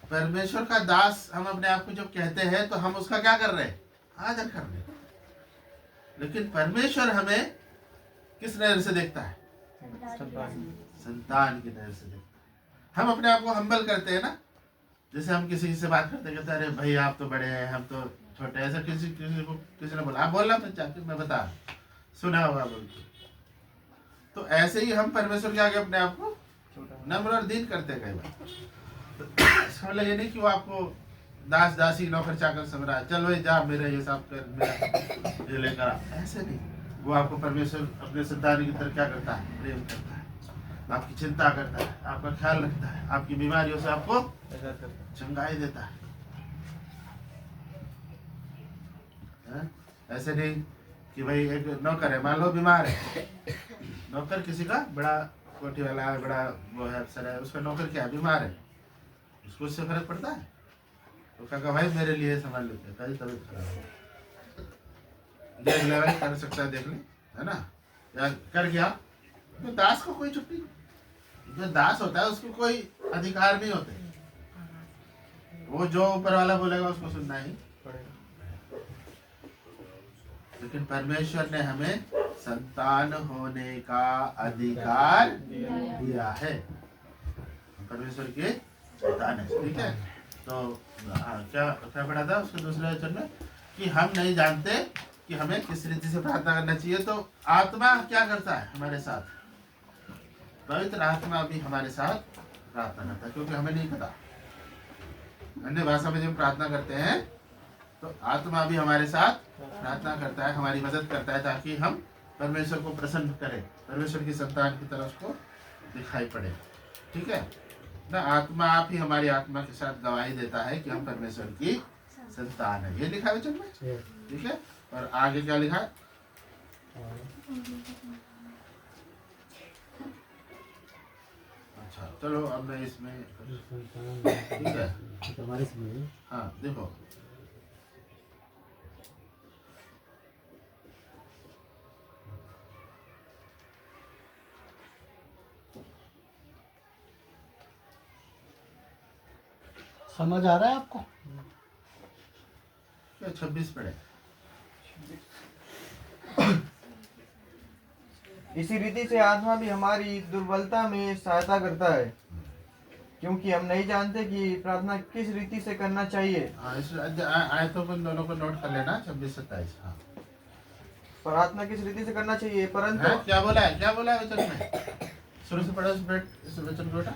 परमेश्वर का दास हम अपने आप को जब कहते हैं तो हम उसका क्या कर रहे हैं? आदर कर रहे हैं। लेकिन परमेश्वर हमें किस नजर से देखता है? संतान की नजर से देखता है। हम अपने आप को हम्बल करते हैं ना, जैसे हम किसी से बात करते कहते हैं अरे भाई आप तो बड़े हैं, हम तो छोटे हैं, ऐसा किसी ने बोला, आप बोलना तो चाहते मैं बता सुना होगा बोलते। तो ऐसे ही हम परमेश्वर के आगे अपने आप को नम्र और दीन करते हैं कई बार। समझ ये नहीं कि वो आपको दास दासी नौकर चाकर समझ रहा है, चल भाई जा मेरे ये सब कर, मेरा ये लेकर आ, ऐसे नहीं। वो आपको परमेश्वर अपने संतान की तरह क्या करता है? प्रेम करता है, आपकी चिंता करता है, आपका ख्याल रखता है, आपकी बीमारियों से आपको चंगाई देता है। ऐसे नहीं कि भाई एक नौकर है, मान लो बीमार है, नौकर किसी का बड़ा कोठी वाला है, बड़ा वो है, अफसर है, उसका नौकर क्या है? बीमार है, उसको उससे फर्क पड़ता है? तो क्या भाई मेरे लिए संभाल लेते हैं, कभी तबीयत खराब हो देख ले भाई, कर सकता है देख ले, है ना, या कर गया। तो दास को कोई छुट्टी, जो दास होता है उसको कोई अधिकार नहीं होते, वो जो ऊपर वाला बोलेगा उसको सुनना ही पड़ेगा। लेकिन परमेश्वर ने हमें संतान होने का अधिकार दिया है, परमेश्वर के संतान है। ठीक है। तो क्या क्या पढ़ा था उसके दूसरे वचन में कि हम नहीं जानते कि हमें किस रीति से प्रार्थना करना चाहिए। तो आत्मा क्या करता है हमारे साथ? पवित्र आत्मा भी हमारे साथ प्रार्थना करता है, क्योंकि हमें नहीं पता। अन्य भाषा में जब प्रार्थना करते हैं तो आत्मा भी हमारे साथ प्रार्थना करता है, हमारी मदद करता है, ताकि हम परमेश्वर को प्रसन्न करें, परमेश्वर की संतान की तरह उसको दिखाई पड़े। ठीक है ना, आत्मा आप ही हमारी आत्मा के साथ गवाही देता है कि हम परमेश्वर की संतान है। ये लिखा है वचन में, ठीक है। और आगे क्या लिखा है? अच्छा चलो अब मैं इसमें, ठीक है हमारे इसमें हाँ देखो, समझ आ रहा है आपको? क्या 26 पढ़े। इसी रीति से आत्मा भी हमारी दुर्बलता में सहायता करता है, क्योंकि हम नहीं जानते कि प्रार्थना किस रीति से करना चाहिए। हाँ इस आयतों को दोनों को नोट कर लेना, 26-27। हाँ प्रार्थना किस रीति से करना चाहिए, परंतु हैं? क्या बोला है, क्या बोला है वचन में? शुरू से पढ़ो इस वचन को बेटा।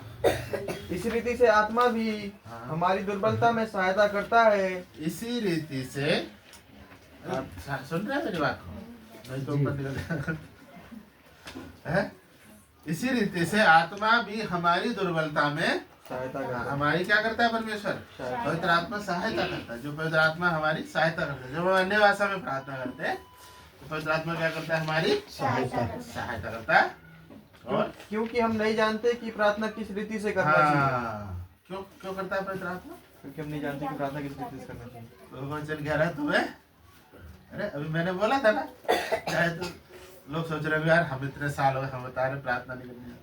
इस रीति से आत्मा भी हाँ। हमारी दुर्बलता में सहायता करता है। इसी रीति से आप सुन रहे हैं मेरी बात को? नहीं तो ऊपर निकल है। इसी रीति से आत्मा भी हमारी दुर्बलता में सहायता करता है। हमारी क्या करता है? परमेश्वर सहायता। पवित्र आत्मा सहायता करता है। जो पवित्र आत्मा हमारी सहायता करता है, जब हम अन्य भाषा में प्रार्थना करते हैं तो पवित्र आत्मा क्या करता है? हमारी सहायता करता है। और क्योंकि हम नहीं जानते कि प्रार्थना किस रीति से करना चाहिए। हाँ, क्यों क्यों करता है पवित्र आत्मा? क्योंकि हम नहीं जानते कि प्रार्थना किस रीति से करना चाहिए। तो वचन कह रहा है तुम्हें, अरे अभी मैंने बोला था ना, चाहे तो लोग सोच रहे हैं यार हम इतने साल हो गए हम बता रहे प्रार्थना नहीं करनी।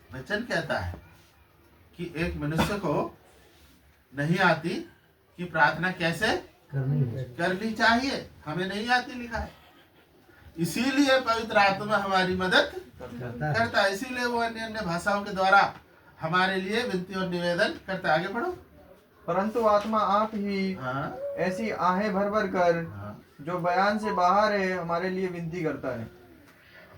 वचन कहता है कि एक मनुष्य को नहीं आती कि प्रार्थना कैसे करनी चाहिए, हमें नहीं आती लिखा है। इसीलिए पवित्र आत्मा हमारी मदद करता है, इसीलिए वो अन्य अन्य भाषाओं के द्वारा हमारे लिए विनती और निवेदन करता है। आगे बढ़ो। परंतु आत्मा आप ही हाँ ऐसी आहें भर भर कर हाँ। जो बयान से बाहर है हमारे लिए विनती करता है।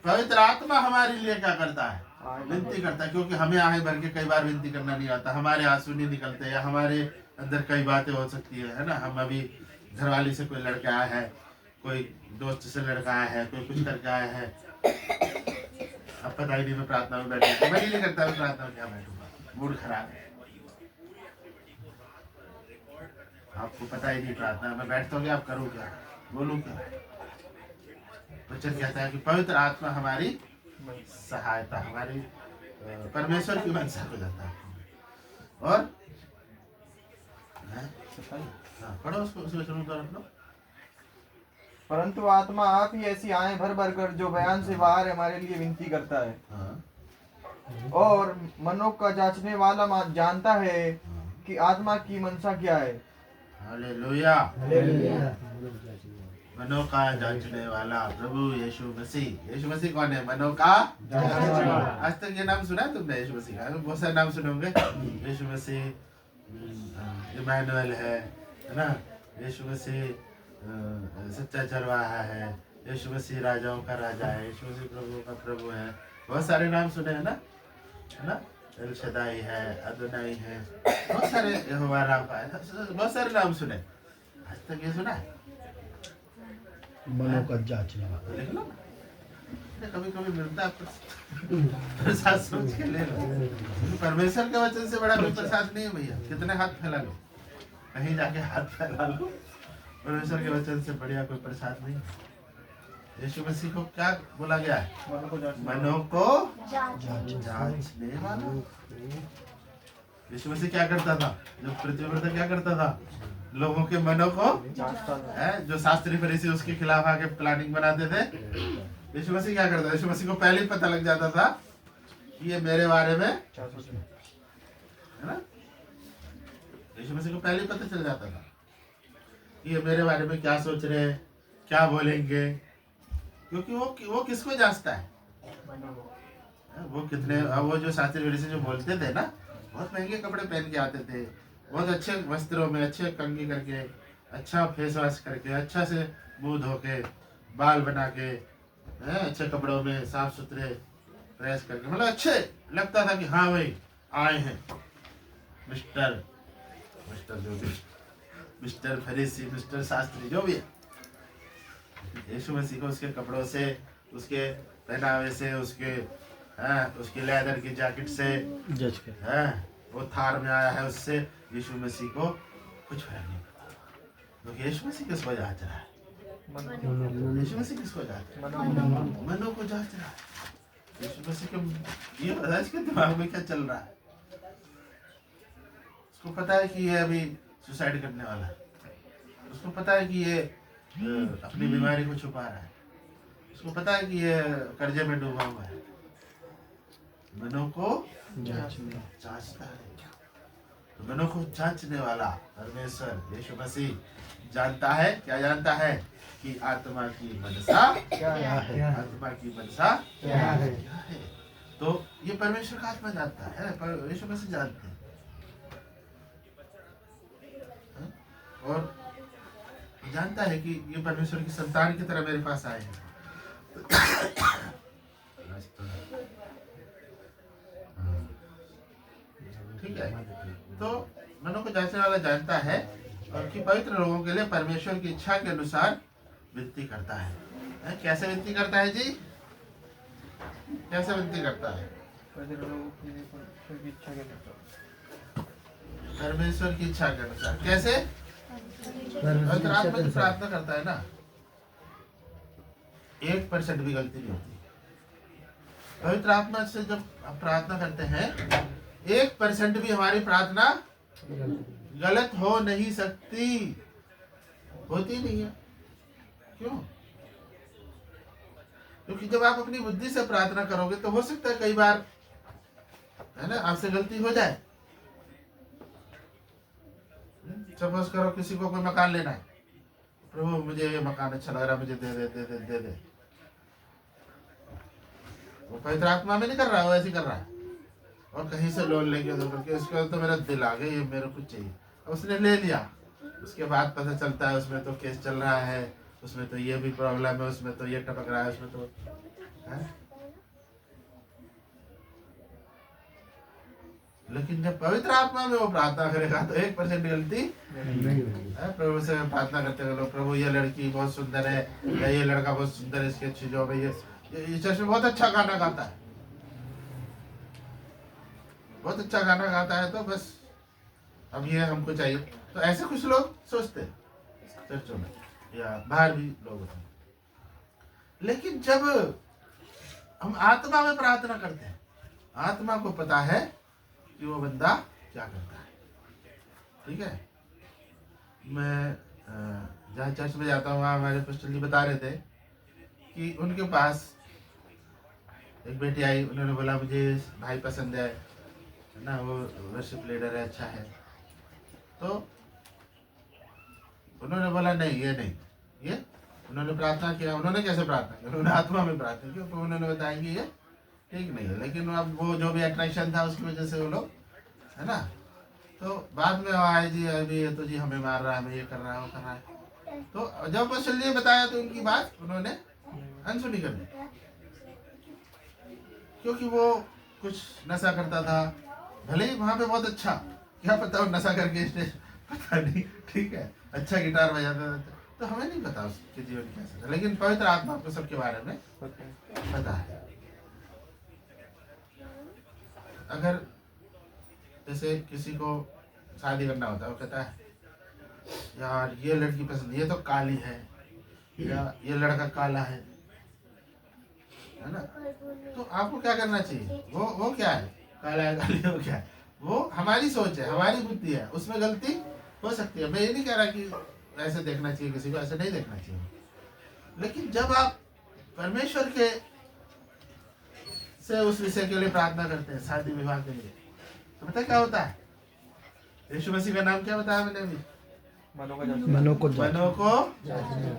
पवित्र आत्मा हमारे लिए क्या करता है? विनती करता है, क्योंकि हमें आहें भर के कई बार विनती करना नहीं आता, हमारे आंसू नहीं निकलते, या हमारे अंदर कई बातें हो सकती है ना। हम अभी घरवाली से कोई लड़का आया है, कोई दोस्त से लड़का आया है, कोई कुछ करके आया है, अब पता ही नहीं मैं प्रार्थना में बैठूंगा, मैं नहीं करता, मैं प्रार्थना में क्या बैठूंगा, मूड खराब है, आपको पता ही नहीं प्रार्थना में बैठता हूँ, आप करो क्या, बोलूँ क्या। वचन कहता है कि पवित्र आत्मा हमारी सहायता, हमारी परमेश्वर की मंशा को जाता है। और हाँ, पढ़ो उसको, उस वचन को रख लो। परंतु आत्मा आप ही ऐसी आएं भर भर कर जो बयान से बाहर हमारे लिए विनती करता है। हाँ, और मनों का जांचने वाला जानता है कि आत्मा की मनसा क्या है। हालेलुया। मनों का जांचने वाला प्रभु यीशु मसीह। यीशु मसीह कौन है? मनों का आज तक ये नाम सुना है तुमने? यीशु मसीह का बहुत सारे नाम सुने होंगे। यीशु मसीह इमैनुअल है ना, यीशु मसीह सच्चा चरवाहा है, यीशु मसीह राजाओं का राजा है, यीशु मसीह प्रभु का प्रभु है। बहुत सारे नाम सुने हैं ना, है ना। एल शदाई है, अदोनाई है, बहुत सारे यहोवा राफा है, बहुत सारे नाम सुने। आज तक ये सुना है? मनों का जांचने वाला। लिख लो, कभी कभी मिलता है प्रसाद, सोच के ले लो। परमेश्वर के वचन से बड़ा कोई प्रसाद नहीं है भैया। कितने हाथ फैला लो, कहीं जाके हाथ फैला लो, परमेश्वर के वचन से बढ़िया कोई प्रसाद नहीं। यीशु मसीह को क्या बोला गया है? मनों को जांचने वाला। यीशु मसीह क्या करता था जब पृथ्वी पर था? क्या करता था? लोगों के मनों को है, जो शास्त्री फरीसी उसके खिलाफ आके प्लानिंग बनाते थे। यीशु मसीह क्या करता? यीशु मसीह को पहले ही पता लग जाता था कि ये मेरे बारे में है ना। यीशु मसीह को पहले ही पता चल जाता था कि ये मेरे बारे में क्या सोच रहे हैं, क्या बोलेंगे, क्योंकि वो किसको जांचता है? वो कितने, वो जो शास्त्री फरीसी जो बोलते थे ना, बहुत महंगे कपड़े पहन के आते थे, बहुत अच्छे वस्त्रों में, अच्छे कंघी करके, अच्छा फेस वॉश करके, अच्छा से मुंह धो के, बाल बना के, अच्छे कपड़ों में, साफ सुथरे प्रेस करके, मतलब अच्छे लगता था कि हाँ भाई आए हैं मिस्टर मिस्टर जो भी, मिस्टर फरीसी, मिस्टर शास्त्री, जो भी है, यीशु मसीह को उसके कपड़ों से, उसके पहनावे से, उसकी लेदर की जैकेट से, जज के वो थार में आया है, उससे यीशु मसीह को कुछ फर्क नहीं पड़ता। तो यीशु मसीह किसको जांच रहा है? यीशु मसीह किसको जांच रहा है? मनो को जांच रहा है। यीशु मसीह को ये पता है इसके दिमाग में क्या चल रहा है। उसको पता है कि ये अभी सुसाइड करने वाला है, उसको पता है कि ये अपनी बीमारी को छुपा रहा है, उसको पता है कि ये कर्जे में डूबा हुआ है। मनो को जांचता है। तो मनो को जांचने वाला परमेश्वर यीशु मसीह जानता है, क्या जानता है? कि आत्मा की मनसा क्या है? आत्मा की मनसा क्या है? क्या है। तो ये परमेश्वर का आत्मा जानता है, पर यीशु मसीह जानते हैं। और जानता है कि ये परमेश्वर की संतान की तरह मेरे पास आए हैं। ठीक है, तो मनो को जांचने वाला जानता है और कि पवित्र लोगों के लिए परमेश्वर की इच्छा के अनुसार विनती करता है। कैसे विनती करता है जी? कैसे विनती करता है? परमेश्वर की इच्छा के अनुसार। कैसे? पवित्र आत्मा की प्रार्थना करता है ना, 1% भी गलती नहीं होती। पवित्र आत्मा से जब हम प्रार्थना करते हैं, 1% भी हमारी प्रार्थना गलत हो नहीं सकती, होती नहीं है। क्यों? क्योंकि जब आप अपनी बुद्धि से प्रार्थना करोगे तो हो सकता है कई बार, है ना, आपसे गलती हो जाए। सपोज करो किसी को कोई मकान लेना है, प्रभु मुझे ये मकान अच्छा लग रहा है, मुझे दे दे दे दे दे दे। वो पवित्र आत्मा में नहीं कर रहा है, वो ऐसे कर रहा है। और कहीं से लोन लेके दो करके उसके तो मेरा दिल आ गया, ये मेरे को चाहिए। उसने ले लिया, उसके बाद पता चलता है उसमें तो केस चल रहा है, उसमें तो ये भी प्रॉब्लम है, उसमें तो ये टपक रहा है, उसमें तो है? लेकिन जब पवित्र आत्मा में वो प्रार्थना करेगा तो 1% गलती है। प्रभु से प्रार्थना करते हुए लोग, प्रभु ये लड़की बहुत सुंदर है, या ये लड़का बहुत सुंदर है, इसकी अच्छी जॉब है, ये चर्च में बहुत अच्छा गाना गाता है, बहुत अच्छा गाना गाता है, तो बस अब ये हमको चाहिए। तो ऐसे कुछ लोग सोचते हैं चर्चों में या बाहर भी लोग होते हैं। लेकिन जब हम आत्मा में प्रार्थना करते हैं, आत्मा को पता है कि वो बंदा क्या करता है। ठीक है, मैं जहाँ चर्च में जाता हूँ, वहाँ हमारे पास्टर जी बता रहे थे कि उनके पास एक बेटी आई, उन्होंने बोला मुझे भाई पसंद है ना, वो वर्शिप लीडर है, अच्छा है। तो उन्होंने बोला नहीं, ये नहीं, ये उन्होंने प्रार्थना किया। उन्होंने कैसे प्रार्थना किया? उन्होंने आत्मा में प्रार्थना की। तो उन्होंने बताया कि ये ठीक नहीं है, लेकिन अब वो जो भी अट्रैक्शन था उसकी वजह से वो लोग, है ना, तो बाद में आए जी अभी ये तो जी हमें मार रहा है, हमें ये कर रहा है, वो कर रहा है। तो जब वो चलिए बताया तो उनकी बात उन्होंने अनसुनी कर दी, क्योंकि वो कुछ नशा करता था। भले ही वहां पे बहुत अच्छा, क्या पता वो नशा करके स्टेज, पता नहीं, ठीक है, अच्छा गिटार बजाता था, तो हमें नहीं पता उसके जीवन कैसा था। लेकिन पवित्र आत्मा को सबके बारे में पता है। अगर जैसे किसी को शादी करना होता है, वो कहता है यार ये लड़की पसंद, ये तो काली है, या ये लड़का काला है ना, तो आपको क्या करना चाहिए? वो क्या है, काला है काली है, वो क्या है? वो हमारी सोच है, हमारी बुद्धि है, उसमें गलती हो सकती है। मैं ये नहीं कह रहा कि ऐसे देखना चाहिए किसी को, ऐसे नहीं देखना चाहिए। लेकिन जब आप परमेश्वर के से उस विषय के लिए प्रार्थना करते हैं, शादी विवाह के लिए, तो पता क्या होता है? यीशु मसीह का नाम क्या बताया मैंने अभी? मनो को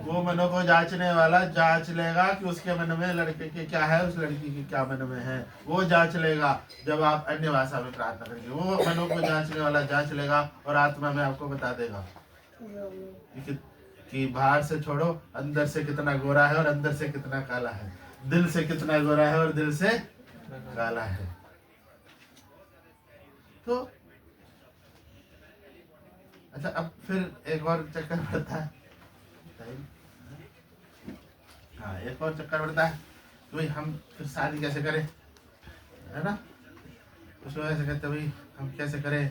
वो मनो को जांचने वाला जांच लेगा कि उसके मन में लड़के के क्या है, उस लड़की के क्या मन में है, वो जांच लेगा। जब आप अन्य भाषा में प्रार्थना करेंगे, वो मनो को जांचने वाला जांच लेगा और आत्मा में आपको बता देगा कि बाहर से छोड़ो, अंदर से कितना गोरा है और अंदर से कितना काला है, दिल से कितना गोरा है और दिल से काला है। तो अच्छा, अब फिर एक और चक्कर पड़ता है। हाँ, एक और चक्कर पड़ता है तो भाई हम फिर शादी कैसे करें, है ना। कुछ लोग ऐसे कहते भाई हम कैसे करें,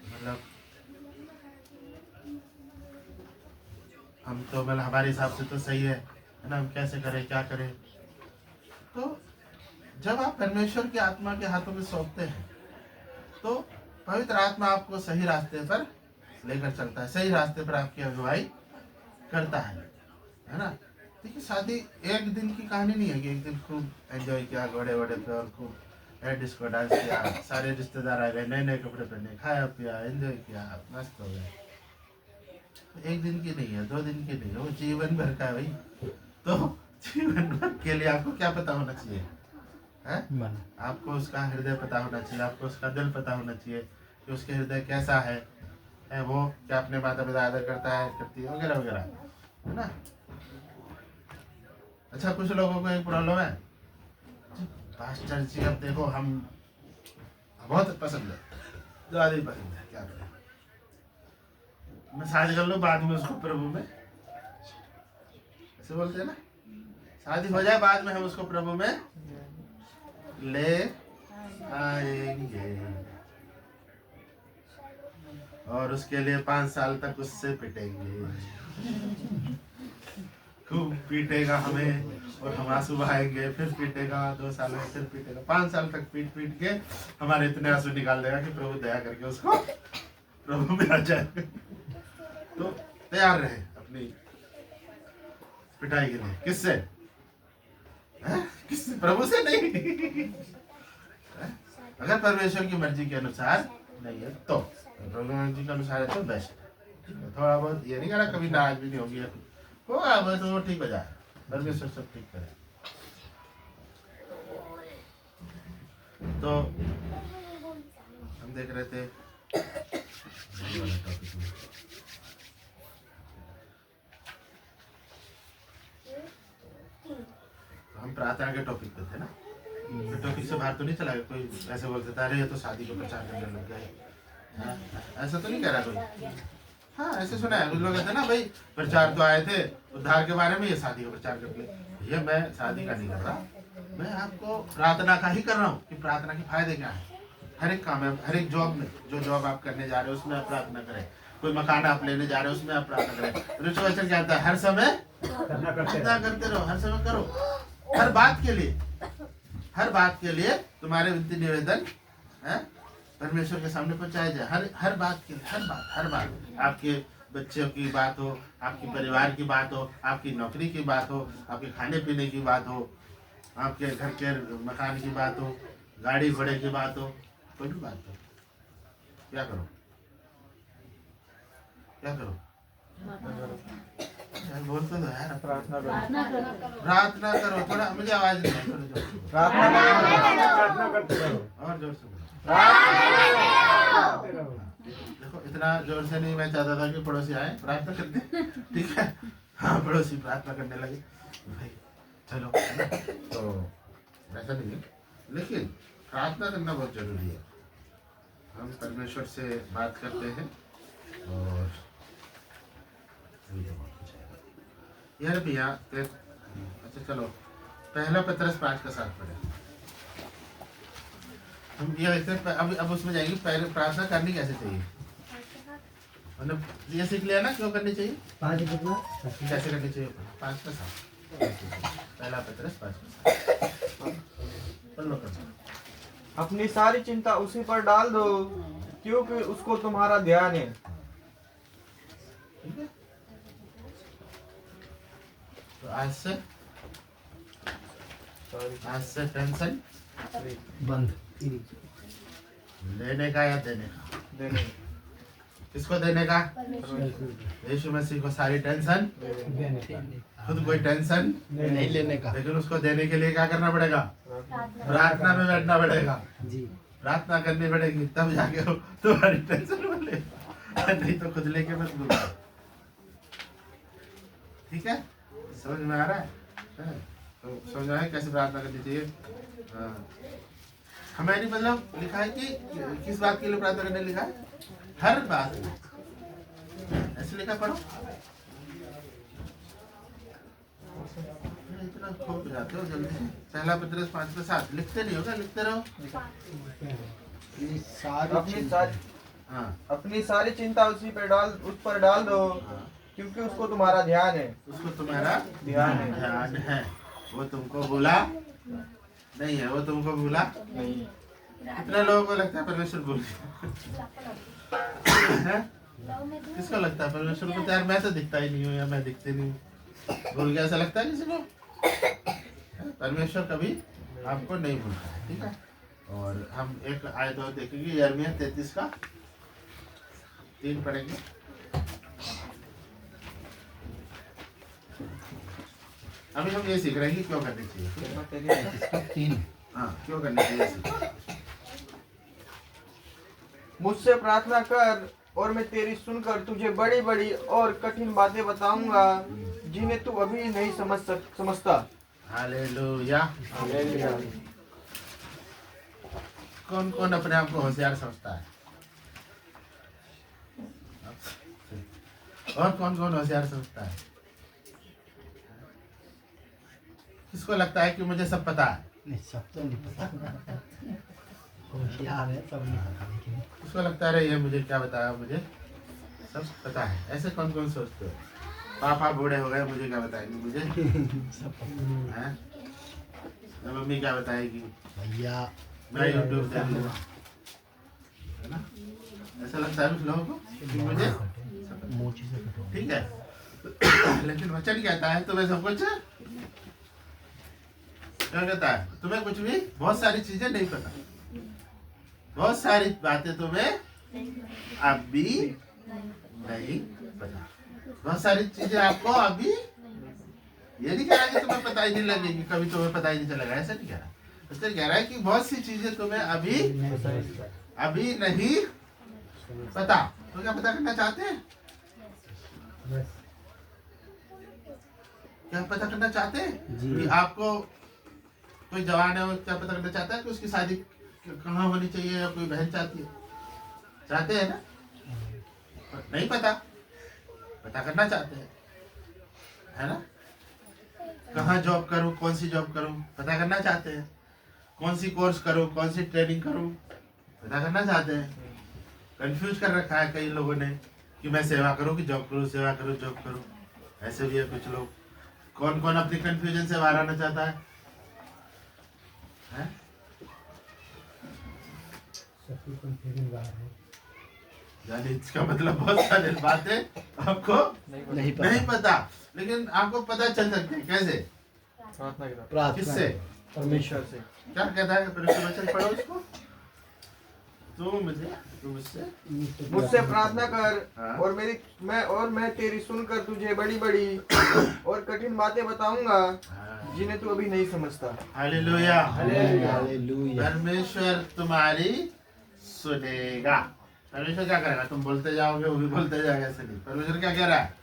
मतलब हम तो मतलब हमारे हिसाब से तो सही है ना, हम कैसे करें, क्या करें। तो जब आप परमेश्वर की आत्मा के हाथों में सौंपते हैं तो पवित्र आत्मा आपको सही रास्ते पर लेकर चलता है, सही रास्ते पर आपकी अगुवाई करता है ना। देखिए, शादी एक दिन की कहानी नहीं है कि एक दिन खूब एंजॉय किया घोड़े वोड़े पे और खूब डिस्को डांस किया, सारे रिश्तेदार आ गए, नए नए कपड़े पहने, खाया पिया, एंजॉय किया, मस्त हो गए। एक दिन की नहीं है, 2 दिन की नहीं है, वो जीवन भर का है भाई। तो जीवन भर के लिए आपको क्या पता होना चाहिए, है? आपको उसका हृदय पता होना चाहिए, आपको उसका दिल पता होना चाहिए कि उसके हृदय कैसा है, वो क्या अपने माता पिता आदर करता है, करती है, वगैरह वगैरह, है ना। अच्छा, कुछ लोगों को एक प्रॉब्लम है, पास्टर जी अब देखो हम बहुत पसंद है, ज्यादा ही पसंद है, क्या करें, मैं शादी कर लूं बाद में उसको प्रभु में, ऐसे बोलते हैं ना, शादी हो जाए बाद में हम उसको प्रभु में ले आएंगे और उसके लिए 5 साल तक उससे पिटेंगे, खूब पीटेगा हमें और हम आंसू बहाएंगे, फिर पीटेगा 2 साल में, फिर पीटेगा 5 साल तक, पीट पीट के हमारे इतने आंसू निकाल देगा कि प्रभु दया करके उसको प्रभु में आ जाए। तो तैयार रहे अपनी पिटाई के लिए, किससे, किससे, प्रभु से नहीं। अगर परमेश्वर की मर्जी के अनुसार नहीं है तो, प्रभु की मर्जी के अनुसार है तो बेस्ट, थोड़ा बहुत ये नहीं करा, कभी नाराज भी नहीं होगी, होगा बस वो ठीक हो जाए, परमेश्वर सब ठीक करे। तो हम देख रहे थे हम प्रार्थना के टॉपिक पे थे ना, तो टॉपिक से बाहर तो नहीं चला गया कोई, ऐसे बोलते थे अरे ये तो शादी को प्रचार करने लग गए, ऐसा तो नहीं कह रहा कोई। हाँ, ऐसे सुना है, कुछ लोग कहते हैं ना भाई प्रचार तो आए थे उद्धार के बारे में, ये शादी का प्रचार करके, ये मैं शादी का नहीं कर रहा, मैं आपको प्रार्थना का ही कर रहा हूँ कि प्रार्थना के फायदे क्या है। हर एक काम है, हर एक जॉब में, जो जॉब आप करने जा रहे हो उसमें आप प्रार्थना करें, कोई मकान आप लेने जा रहे हो उसमें आप प्रार्थना करें। रिचुअल क्या आता है, हर समय प्रार्थना करते रहो, हर समय करो, हर बात के लिए, हर बात के लिए तुम्हारे विनती निवेदन है परमेश्वर के सामने पहुंचाया जाए, हर बात के लिए, हर बात, आपके बच्चों की बात हो, आपके परिवार की बात हो, आपकी नौकरी की बात हो, आपके खाने पीने की बात हो, आपके घर के मकान की बात हो, गाड़ी घोड़े की बात हो, कोई भी बात हो, क्या करो, क्या करो, यार बोल तो दो यार, प्रार्थना करो, थोड़ा मुझे आवाज नहीं आई, थोड़ा जोर से, प्रार्थना करते रहो, और जोर से। देखो इतना जोर से नहीं मैं चाहता था कि पड़ोसी आए प्रार्थना करते, ठीक है, हाँ पड़ोसी प्रार्थना करने लगे भाई चलो, तो ऐसा नहीं है, लेकिन प्रार्थना करना बहुत जरूरी है। हम परमेश्वर से बात करते हैं और यार भैया, अच्छा चलो पहला पत्रस 5:7 पढ़े, हम ये देखते हैं, अब उसमें जाएंगे, पहले प्रार्थना करनी कैसे चाहिए, मतलब ये सीख लिया ना क्यों करनी चाहिए, 5 कितना कैसे करनी चाहिए, 5:7, पहला पत्रस 5:7 पढ़ लो। अपनी सारी चिंता उसी पर डाल दो क्योंकि उसको तुम्हारा ध्यान है। ठीक है, तो आज से टेंशन बंद, लेने का या देने का, देने किसको देने का, यीशु मसीह को सारी टेंशन, देने का, खुद कोई टेंशन नहीं लेने का, लेकिन उसको देने के लिए क्या करना पड़ेगा, प्रार्थना में बैठना पड़ेगा, जी प्रार्थना करनी पड़ेगी, तब जाके वो तुम्हारी टेंशन बोले, नहीं तो खुद लेके मत बोलो। ठीक है, समझ में आ रहा है? तो समझ में आया कैसे प्रार्थना करनी चाहिए। हमारी मतलब लिखा है कि किस बात के लिए प्रार्थना करने लिखा है, हर बात में। ऐसे लिखा पढ़ो। इतना खो जाते हो जल्दी से। पहला पत्रस 5:7 लिखते नहीं होगा, लिखते रहो। हाँ अपनी सारी चिंता उस पर डाल दो, हाँ, क्योंकि उसको तुम्हारा ध्यान है। उसको तुम्हारा ध्यान है। ध्यान है। वो तुमको भूला नहीं है, वो तुमको भूला नहीं। कितने लोगों को लगता है परमेश्वर भूल गया? किसको लगता है परमेश्वर को? यार मैं तो दिखता ही नहीं हूँ, या मैं दिखते नहीं हूँ, भूल गया, ऐसा लगता है किसी को? परमेश्वर कभी आपको नहीं भूलता है, ठीक है। और हम एक आयत और देखेंगे, यिर्मयाह 33 का 3 पढ़ेंगे। अभी हम ये सीख रहे हैं कि क्यों करनी चाहिए। 3 हाँ, क्यों करनी चाहिए। मुझसे प्रार्थना कर और मैं तेरी सुनकर तुझे बड़ी बड़ी और कठिन बातें बताऊंगा, जिन्हें तू अभी नहीं समझता। हालेलुया। कौन कौन अपने आप को होशियार समझता है? और कौन कौन होशियार समझता है? किसको लगता है कि मुझे सब पता है? नहीं, सब तो नहीं पता। होशियार है, सब नहीं पता, लेकिन किसको लगता है ये मुझे क्या बताया, मुझे सब पता है? ऐसे कौन कौन सोचते हो? पापा बूढ़े हो गए, मुझे क्या बताएंगे? मुझे सब पता। हैं? मम्मी क्या बताएगी? भैया मैं यूट्यूब देख लूँगा, है ना? ऐसा लगता है कुछ लोगों को कि मुझे मोची से कटो। ठीक है। लेकिन वचन कहता है तुम्हें सब कुछ क्या कहता है? तुम्हें कुछ भी, बहुत सारी चीजें नहीं पता, बहुत सारी बातें तुम्हें अभी नहीं पता, बहुत सारी चीजें आपको अभी, ये नहीं कह रहा कि तुम्हें पता ही नहीं लगेगी, कभी तुम्हें पता ही नहीं चलेगा, ऐसा नहीं कह रहा। इसलिए कह रहा है कि बहुत सी चीजें तुम्हें अभी नहीं पता। तो क्या पता करना चाहते हैं? क्या पता करना चाहते हैं कि आपको कोई जवान है, वो क्या पता करना चाहता है कि उसकी शादी कहाँ होनी चाहिए, या कोई बहन चाहती है? चाहते हैं ना? पर नहीं पता, पता करना चाहते हैं, है ना? कहाँ जॉब करूँ, कौन सी जॉब करूँ, पता करना चाहते हैं। कौन सी कोर्स करूँ, कौन सी ट्रेनिंग करूँ, पता करना चाहते हैं। कंफ्यूज कर रखा है कई लोगों ने कि मैं सेवा करूँ कि जॉब करूँ, सेवा करूँ जॉब करूँ। ऐसे भी है कुछ लोग। कौन कौन अपनी कंफ्यूजन से बाहर आना चाहता है? यानी इसका मतलब बहुत सारी बातें आपको नहीं पता, लेकिन आपको पता चल सकती है। कैसे? प्रार्थना किससे? परमेश्वर से। क्या कहता है परमेश्वर वचन? पढ़ो उसको। तू मुझसे प्रार्थना कर हाँ। और मैं तेरी सुनकर तुझे बड़ी बड़ी और कठिन बातें बताऊंगा, जिन्हें तू अभी नहीं समझता। हालेलुया। हालेलुया। परमेश्वर तुम्हारी सुनेगा। परमेश्वर क्या करेगा? तुम बोलते जाओगे, वो भी बोलते जाएगा। ऐसे नहीं, परमेश्वर क्या कह रहा है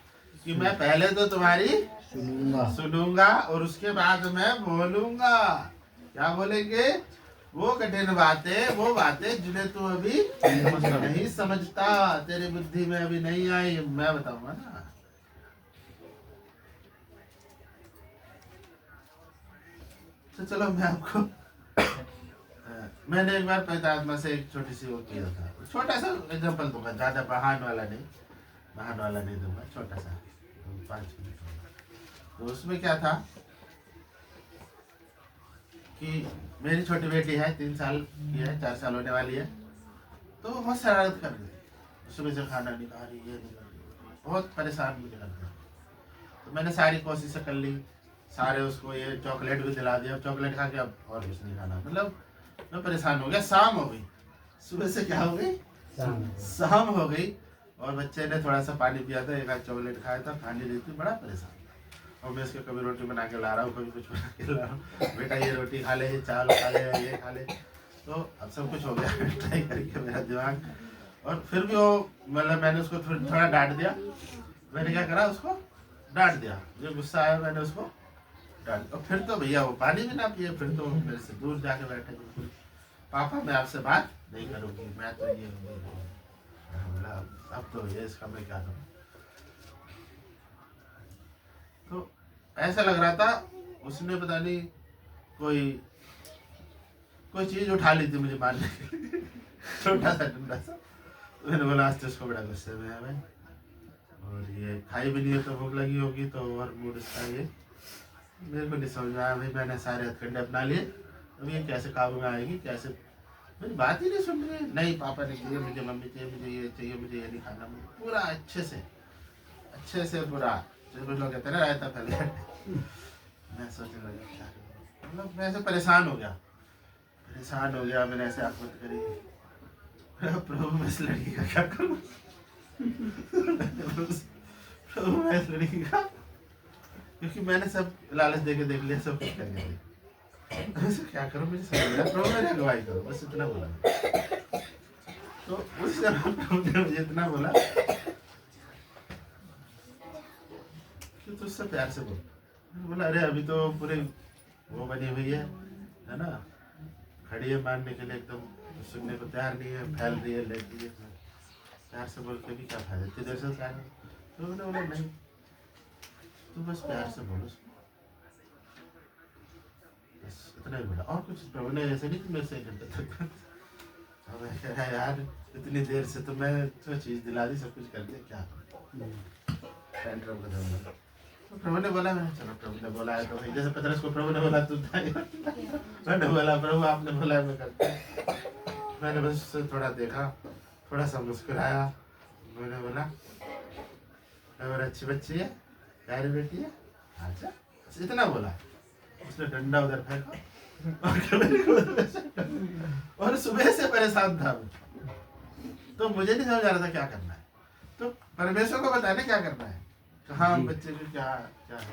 कि मैं पहले तो तुम्हारी सुनूंगा और उसके बाद मैं बोलूंगा। क्या बोलेंगे? वो कठिन बातें, वो बातें जिन्हें तू अभी नहीं समझता, तेरी बुद्धि में अभी नहीं आई, मैं बताऊंगा ना। तो चलो मैं आपको मैंने एक बार पवित्र आत्मा से एक छोटी सी वो किया था, छोटा सा एग्जांपल दूंगा, ज्यादा महान वाला नहीं दूंगा, छोटा सा 5 मिनट होगा। तो उसमें क्या था कि मेरी छोटी बेटी है, 3 साल की है, 4 साल होने वाली है। तो वो बहुत शरारत कर रही है, सुबह से खाना नहीं खा रही, ये नहीं कर रही, बहुत परेशान मुझे कर दिया। तो मैंने सारी कोशिशें कर ली, सारे उसको ये चॉकलेट भी दिला दिया, चॉकलेट खा के अब और कुछ नहीं खाना, मतलब मैं परेशान हो गया। शाम हो गई, सुबह से क्या हो गई, शाम हो गई, और बच्चे ने थोड़ा सा पानी पिया था, एक आध चॉकलेट खाया था, खाने देती, बड़ा परेशान। और मैं इसके कभी रोटी बना के ला रहा हूँ, कभी कुछ बना के ला रहा हूँ, बेटा ये रोटी खा ले, ये चावल खा ले, ये खा ले। तो अब सब कुछ हो गया ट्राई करके मेरा दिमाग। और फिर भी वो, मतलब मैंने उसको थोड़ा डांट दिया। मैंने क्या करा, उसको डांट दिया, जो गुस्सा आया मैंने उसको डांट। और फिर तो भैया वो पानी भी ना पिए, फिर तो मेरे से दूर जाके बैठे, बिल्कुल पापा मैं आपसे बात नहीं करूँगी, मैं तो ये बोला तो है इसका, मैं क्या करूं। तो ऐसा लग रहा था उसने पता नहीं कोई कोई चीज उठा ली थी मुझे मारने के लिए, छोटा सा डंडा सा। तो मैंने बोला आज तो इसको बड़ा गुस्से में है भाई, और ये खाई भी नहीं है तो भूख लगी होगी, तो और मूड इसका ये मेरे को नहीं समझ में आया भाई। मैंने सारे हथकंडे अपना लिए, अब ये कैसे काबू में आएगी, कैसे, मेरी बात ही नहीं सुन रही है। नहीं पापा ने चाहिए मुझे, मम्मी चाहिए मुझे, ये चाहिए मुझे, ये नहीं खाना। पूरा अच्छे से पूरा, जो कुछ लोग कहते हैं ना रायता फैल गया। मैं सोचने लगा क्या करूं, मतलब मैं ऐसे परेशान हो गया। मैंने ऐसे आंख बंद करी, प्रभु मैं इस लड़की का क्या करूं। प्रभु मैं इस लड़की का, क्योंकि मैंने सब लालच देके देख लिया, सब कुछ कर लिया, क्या करूं मुझे समझ नहीं आया। प्रभु मेरी अगुवाई करो, बस इतना बोला। तो उस समय प्रभु ने मुझे इतना बोला कि तुझसे प्यार से बोल। मैंने बोला अरे अभी तो पूरे वो बनी हुई है ना, खड़ी है मारने के लिए, एकदम सुनने को तैयार नहीं है, फैल रही है, लेटी है, प्यार से बोल के भी क्या फायदा, इतनी देर से प्यार। तो मैंने बोला नहीं, तू बस प्यार से बोलो, बस इतना ही बोला, और कुछ। प्रभु ने ऐसे नहीं कि मेरे से 1 घंटे तक। अब मैं कह रहा यार इतनी देर से तो मैं तो चीज दिला दी, सब कुछ कर दिया, क्या टेंट्रम कर दूंगा। तो प्रभु ने बोला, मैंने चलो प्रभु ने बोला है तो भाई, जैसे पतरस को प्रभु ने बोला तू मैंने बोला प्रभु आपने बोला मैं करता। मैंने बस थोड़ा देखा, थोड़ा सा मुस्कुराया, मैंने बोला और अच्छी बच्ची है, प्यारी बेटी है, अच्छा, बस इतना बोला। उसने डंडा उधर फेंका और सुबह से परेशान था मैं, तो मुझे नहीं समझ आ रहा था क्या करना है। तो परमेश्वर को बताना क्या करना है, कहाँ बच्चे को क्या क्या है।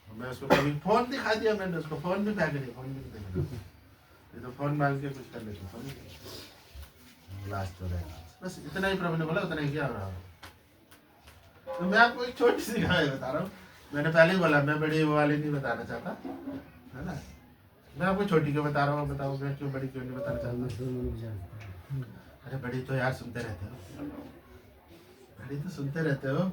मैं उसको कभी फोन दिखा दिया, मैंने उसको फोन भी फेंक दिया, फोन भी नहीं देखा, ये तो फोन मांग के कुछ कर लेते, फोन लास्ट हो रहेगा। बस इतना ही प्रभु ने बोला, उतना ही किया रहा। तो मैं आपको एक छोटी सी कहानी बता रहा हूँ, मैंने पहले ही बोला मैं बड़ी वो वाली नहीं बताना चाहता, है ना। मैं आपको छोटी क्यों बता रहा हूँ, बताओ मैं क्यों बड़ी क्यों नहीं बताना चाहता। अरे बड़ी तो यार सुनते रहते हो, बड़ी तो सुनते रहते हो।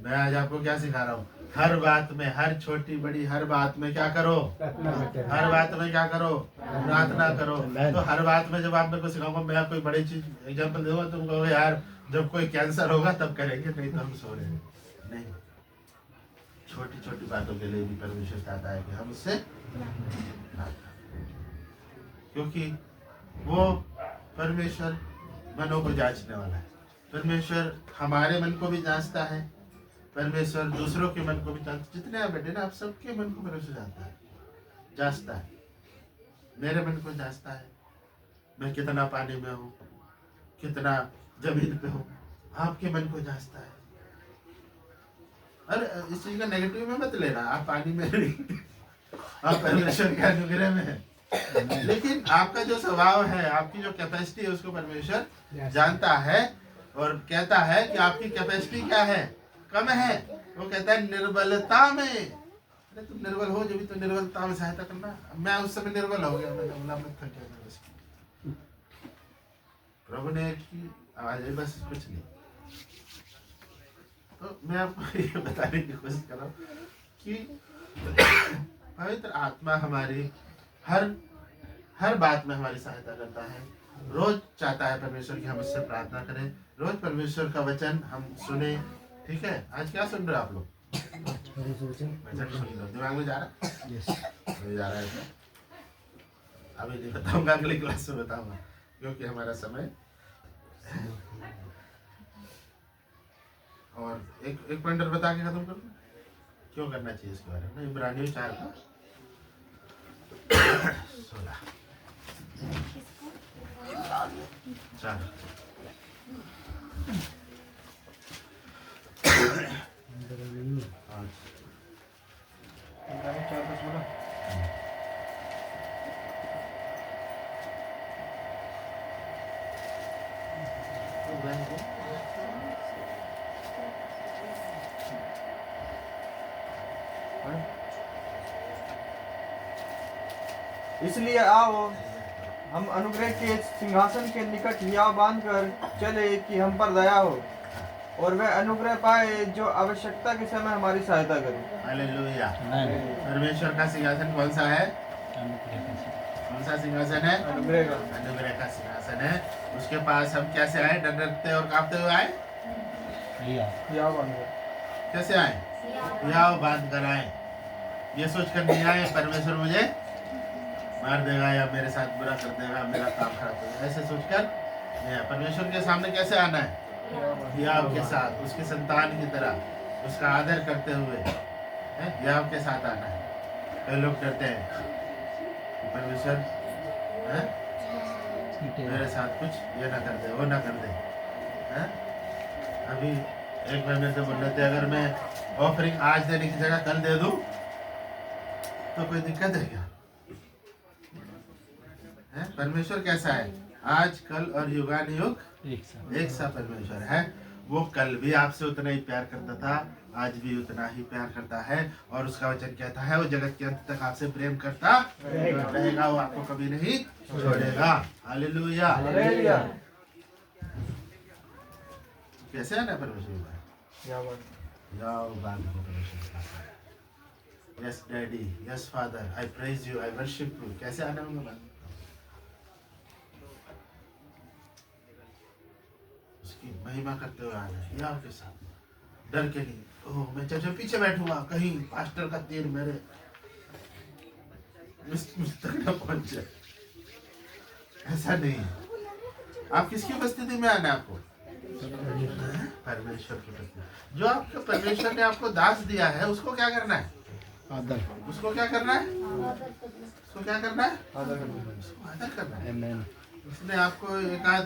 मैं आज आपको क्या सिखा रहा हूँ, हर बात में, हर छोटी बड़ी हर बात में क्या करो, हर बात में क्या करो, प्रार्थना करो। तो हर बात में जब आप मेरे को सिखाऊंगा, मैं कोई बड़ी चीज एग्जाम्पल दूंगा, तुम कहोगे यार जब कोई कैंसर होगा तब करेंगे, नहीं तो हम सो रहे हैं। नहीं, छोटी छोटी बातों के लिए भी परमेश्वर चाहता है कि हम उससे, क्योंकि वो परमेश्वर मनों को जांचने वाला है। परमेश्वर हमारे मन को भी जांचता है, परमेश्वर दूसरों के मन को भी जांचता। जितने आप बैठे ना, आप सबके मन को परमेश्वर जांचता है। मेरे मन को जांचता है, मैं कितना पानी में हूँ, कितना जमीन पे हूँ, आपके मन को जांचता है। अरे इस चीज का नेगेटिव में मत लेना, आप पानी में नहीं, आप परमेश्वर के अनुग्रह में है। लेकिन आपका जो स्वभाव है, आपकी जो कैपेसिटी है, उसको परमेश्वर जानता है और कहता है कि आपकी कैपेसिटी क्या है, कम है। वो कहता है निर्बलता में। अरे तुम निर्बल हो, जब भी तो निर्बलता में सहायता करना। मैं उस समय निर्बल हो गया, मैंने बोला मैं थक गया। प्रभु ने की आवाज है, बस कुछ नहीं। तो मैं आपको ये बताने की कोशिश कर रहा हूँ कि पवित्र आत्मा हमारी हर बात में हमारी सहायता करता है। रोज चाहता है परमेश्वर की हम उससे प्रार्थना करें, रोज परमेश्वर का वचन हम सुने। ठीक है, आज क्या सुन रहे हो आप लोग? वचन सुन रहे हो, दिमाग में जा रहा है? जा रहा है तो अभी नहीं बताऊंगा, अगली क्लास में बताऊंगा, क्योंकि हमारा समय। और एक पॉइंटर बता के खत्म कर दूं, क्यों करना चाहिए इसके बारे में। इब्रानियों 4 का 16 4 इसलिए आओ हम अनुग्रह के सिंहासन के निकट हिया बांधकर चले कि हम पर दया हो और वह अनुग्रह पाए जो आवश्यकता के समय हमारी सहायता करे। हालेलुया। परमेश्वर का सिंहासन कौन सा है? कौन सा सिंहासन है? अनुग्रह का। अनुग्रह का सिंहासन है। उसके पास हम कैसे आए? डरते और कांपते हुए आए? हिया बांधकर। कैसे आए? हियाव बांध कर आए। ये सोच कर नहीं आए परमेश्वर मुझे मार देगा या मेरे साथ बुरा कर देगा, मेरा काम खराब कर देगा, ऐसे सोचकर नहीं। परमेश्वर के सामने कैसे आना है? हियाव के साथ, उसके संतान की तरह उसका आदर करते हुए हियाव के साथ आना है। कई लोग डरते हैं कि परमेश्वर मेरे साथ कुछ ये ना कर दे, वो ना कर दे। अभी एक महीने से बोल रहे थे अगर मैं ऑफरिंग आज देने की जगह कल दे दूं तो कोई दिक्कत है क्या? परमेश्वर कैसा है? आज कल और युगानुयुग एक सा परमेश्वर है। वो कल भी आपसे उतना ही प्यार करता था, आज भी उतना ही प्यार करता है और उसका वचन कहता है वो जगत के अंत तक आपसे प्रेम करता रहेगा, वो आपको कभी नहीं छोड़ेगा। हालेलुया। हालेलुया। कैसे है ना परमेश्वर? हिया बांध। जाओ बांध के परमेश्वर के पास। Yes daddy, yes father, I praise you, I worship you. कैसे आना होगा बांध? उसकी महिमा करते हुए आना है हियाव के साथ, डर के नहीं। ओह मैं जब पीछे बैठूंगा कहीं पास्टर का तीर मेरे मुझ तक न पहुंच जाए, ऐसा नहीं है। आप किसकी उपस्थिति में आना है? आपको परमेश्वर की उपस्थिति। जो आपके परमेश्वर ने आपको दास दिया है उसको क्या करना है? आदर। उसको क्या करना है? उसको क्या करना है? आदर करना। उसको आदर करना है। आमेन। उसने आपको एक आध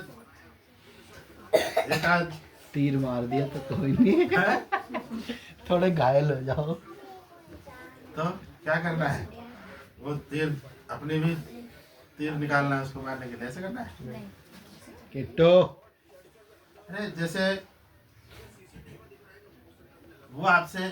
तीर मार दिया तो कोई नहीं, थोड़े घायल हो जाओ तो क्या करना है? वो तीर अपने भी तीर निकालना है उसको मारने के लिए, ऐसे करना है। किट्टो। अरे जैसे वो आपसे